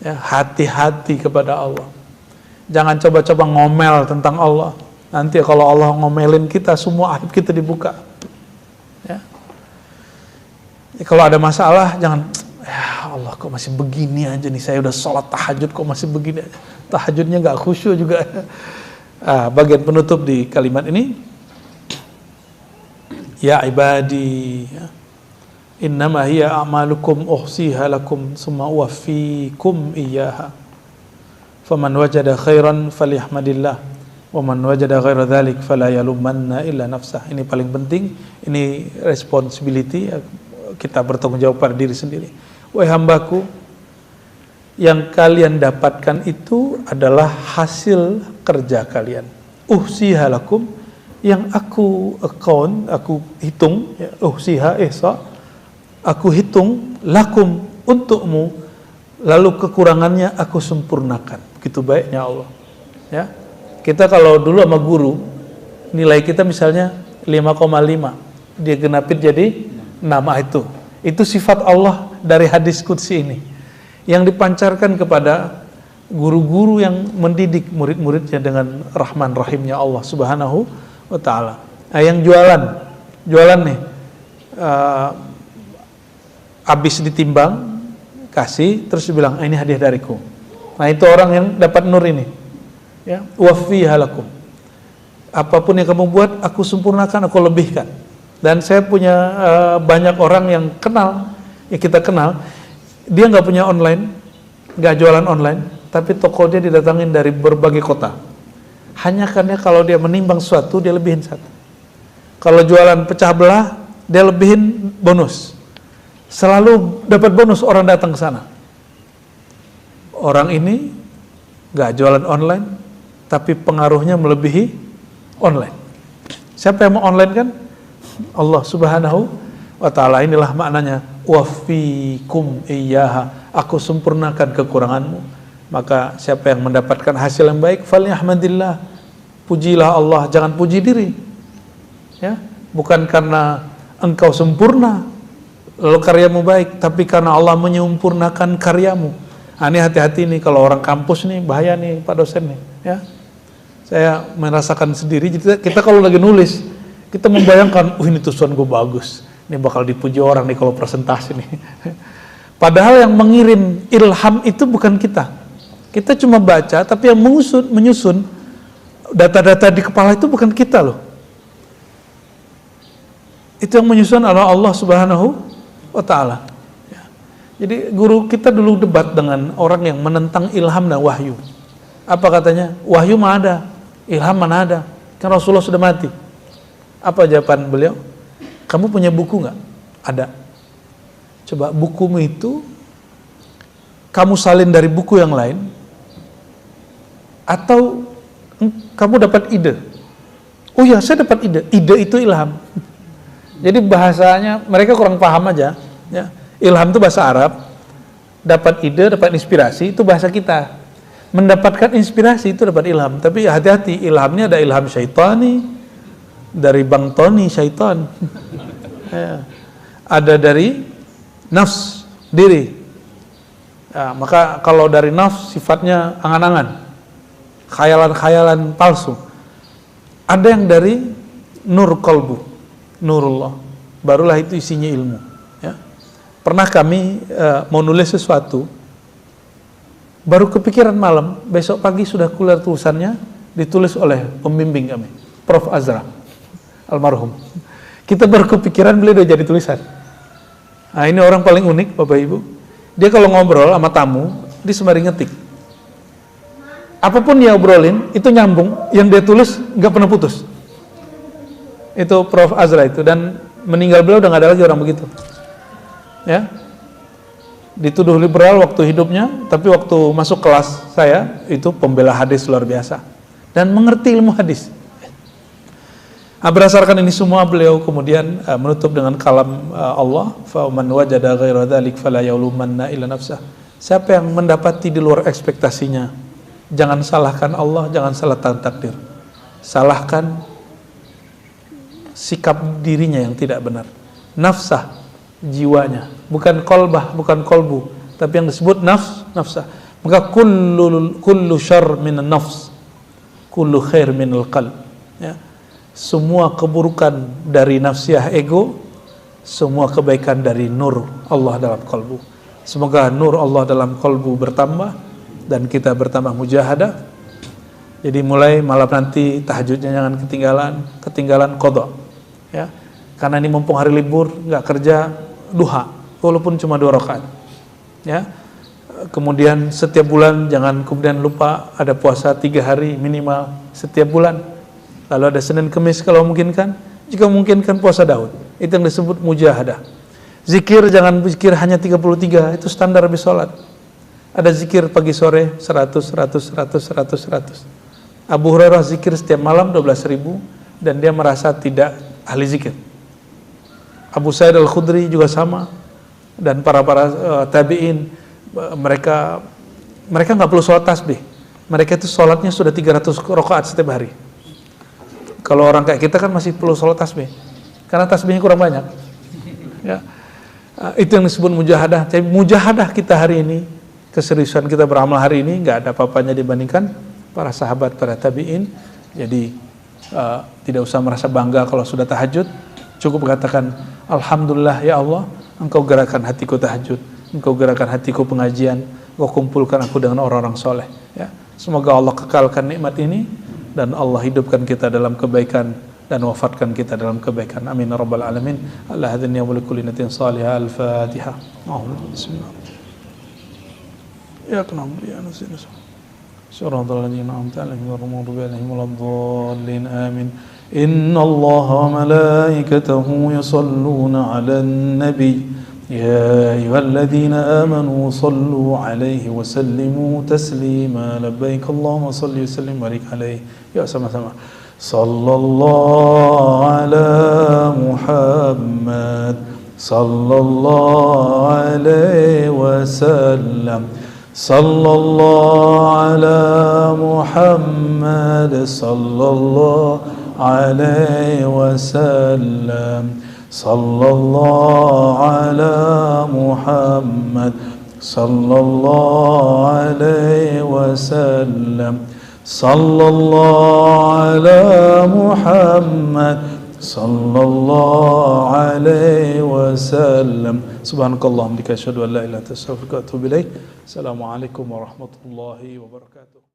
Ya, hati-hati kepada Allah. Jangan coba-coba ngomel tentang Allah. Nanti kalau Allah ngomelin kita, semua aib kita dibuka. Ya. Kalau ada masalah, jangan, ya Allah kok masih begini aja nih, saya udah sholat tahajud kok masih begini aja. Tahajudnya gak khusyuk juga. Bagian penutup di kalimat ini, ya ibadi, innama hiya a'malukum uhsiha lakum summa uwaffikum iyyaha faman wajada khairan falyahmadillah wa man wajada ghaira dzalik fala yalumanna illa nafsah. Ini paling penting, ini responsibility, kita bertanggung jawab pada diri sendiri. Wahai hambaku, yang kalian dapatkan itu adalah hasil kerja kalian. Uhsiha lakum, yang aku hitung, ya, uhsiha ihsa, aku hitung lakum, untukmu, lalu kekurangannya aku sempurnakan. Begitu baiknya Allah. Ya. Kita kalau dulu sama guru, nilai kita misalnya 5,5, dia genapin jadi 6 itu sifat Allah dari hadis qudsi ini yang dipancarkan kepada guru-guru yang mendidik murid-muridnya dengan rahman rahimnya Allah subhanahu wa ta'ala. Yang jualan nih, habis ditimbang, kasih, terus dibilang, ini hadiah dariku. Nah itu orang yang dapat nur ini, ya, wafiha lakum, apapun yang kamu buat aku sempurnakan, aku lebihkan. Dan saya punya banyak orang yang kita kenal, dia nggak punya online, nggak jualan online, tapi toko dia didatangin dari berbagai kota. Hanya karena kalau dia menimbang sesuatu, dia lebihin satu. Kalau jualan pecah belah, dia lebihin bonus. Selalu dapat bonus orang datang ke sana. Orang ini nggak jualan online, tapi pengaruhnya melebihi online. Siapa yang mau online kan? Allah subhanahu wa ta'ala. Inilah maknanya wafikum iyyaha, aku sempurnakan kekuranganmu. Maka siapa yang mendapatkan hasil yang baik, falyahmadillah, pujilah Allah, jangan puji diri. Ya, bukan karena engkau sempurna lalu karyamu baik, tapi karena Allah menyempurnakan karyamu. Ini hati-hati nih, kalau orang kampus nih bahaya nih Pak dosen nih, ya. Saya merasakan sendiri. Kita kalau lagi nulis, kita membayangkan, ini tulisan gue bagus, ini bakal dipuji orang nih kalau presentasi nih. Padahal yang mengirim ilham itu bukan kita. Kita cuma baca, tapi yang menyusun data-data di kepala itu bukan kita loh. Itu yang menyusun adalah Allah subhanahu wa ta'ala. Ya. Jadi guru kita dulu debat dengan orang yang menentang ilham dan wahyu. Apa katanya? Wahyu mana ada, ilham mana ada, kan Rasulullah sudah mati. Apa jawaban beliau? Kamu punya buku nggak? Ada. Coba bukumu itu kamu salin dari buku yang lain, atau kamu dapat ide? Oh ya, saya dapat ide. Ide itu ilham. Jadi bahasanya mereka kurang paham aja. Ya. Ilham itu bahasa Arab. Dapat ide, dapat inspirasi itu bahasa kita. Mendapatkan inspirasi itu dapat ilham. Tapi hati-hati, ilhamnya ada ilham syaitani, dari Bang Tony syaitan. Ya. Ada dari nafs diri. Ya, maka kalau dari nafs sifatnya angan-angan, khayalan-khayalan palsu. Ada yang dari nur kolbu, nurullah, barulah itu isinya ilmu. Ya. Pernah kami mau nulis sesuatu, baru kepikiran malam, besok pagi sudah keluar tulisannya, ditulis oleh pembimbing kami, Prof. Azra, almarhum. Kita baru kepikiran, beliau udah jadi tulisan. Nah, ini orang paling unik, Bapak Ibu. Dia kalau ngobrol sama tamu, dia sembari ngetik. Apapun dia obrolin, itu nyambung, yang dia tulis nggak pernah putus. Itu Prof. Azra itu, dan meninggal beliau udah nggak ada lagi orang begitu. Ya, dituduh liberal waktu hidupnya, tapi waktu masuk kelas saya, itu pembela hadis luar biasa. Dan mengerti ilmu hadis. Nah, berdasarkan ini semua beliau kemudian menutup dengan kalam Allah, fa man wajada ghaira dzalik fala yalumanna illa nafsah. Siapa yang mendapati di luar ekspektasinya, jangan salahkan Allah, jangan salahkan takdir. Salahkan sikap dirinya yang tidak benar. Nafsah, jiwanya, bukan kolbah, bukan kolbu, tapi yang disebut nafsah. Maka kullu syarr minan nafs, kullu khair minal qalb. Ya. Semua keburukan dari nafsiyah ego, semua kebaikan dari nur Allah dalam kalbu. Semoga nur Allah dalam kalbu bertambah dan kita bertambah mujahadah. Jadi mulai malam nanti tahajudnya jangan ketinggalan qadha. Ya. Karena ini mumpung hari libur, nggak kerja, duha, walaupun cuma 2 rakaat. Ya. Kemudian setiap bulan jangan kemudian lupa ada puasa 3 hari minimal setiap bulan. Lalu ada Senin Kemis kalau memungkinkan, jika memungkinkan puasa Daud. Itu yang disebut mujahadah. Zikir jangan zikir hanya 33, itu standar habis sholat. Ada zikir pagi sore 100. Abu Hurairah zikir setiap malam 12.000 dan dia merasa tidak ahli zikir. Abu Sa'id Al-Khudri juga sama, dan para tabi'in, mereka nggak perlu sholat tasbih. Mereka itu sholatnya sudah 300 rakaat setiap hari. Kalau orang kayak kita kan masih perlu sholat tasbih, karena tasbihnya kurang banyak. Ya. Itu yang disebut mujahadah. Tapi mujahadah kita hari ini, keseriusan kita beramal hari ini, nggak ada apa-apanya dibandingkan para sahabat, para tabi'in. Jadi tidak usah merasa bangga kalau sudah tahajud. Cukup katakan, Alhamdulillah ya Allah, Engkau gerakan hatiku tahajud, Engkau gerakan hatiku pengajian, Engkau kumpulkan aku dengan orang-orang soleh. Ya. Semoga Allah kekalkan nikmat ini, dan Allah hidupkan kita dalam kebaikan dan wafatkan kita dalam kebaikan. Amin ya rabbal alamin. Allah hadini wa likulli niyatin salihah. Al-Fatihah. Bismillah. Ya na'budu wa nasta'in. Shiratal ladzina an'amta 'alaihim ghairil maghdubi 'alaihim waladdallin. Amin. Inna Allaha wa malaikatahu yusalluna 'alan nabiy. يا أيها الذين آمنوا صلوا عليه وسلموا تسليما لبيك اللهم صل وسلم وبارك عليه يا سما صلى الله على محمد صلى الله عليه وسلم صلى الله على محمد صلى الله عليه وسلم صلى الله على محمد صلى الله عليه وسلم صلى الله على محمد صلى الله عليه وسلم سبحانك اللهم وبحمدك أشهد أن لا إله إلا أنت أستغفرك وأتوب إليك السلام عليكم ورحمة الله وبركاته.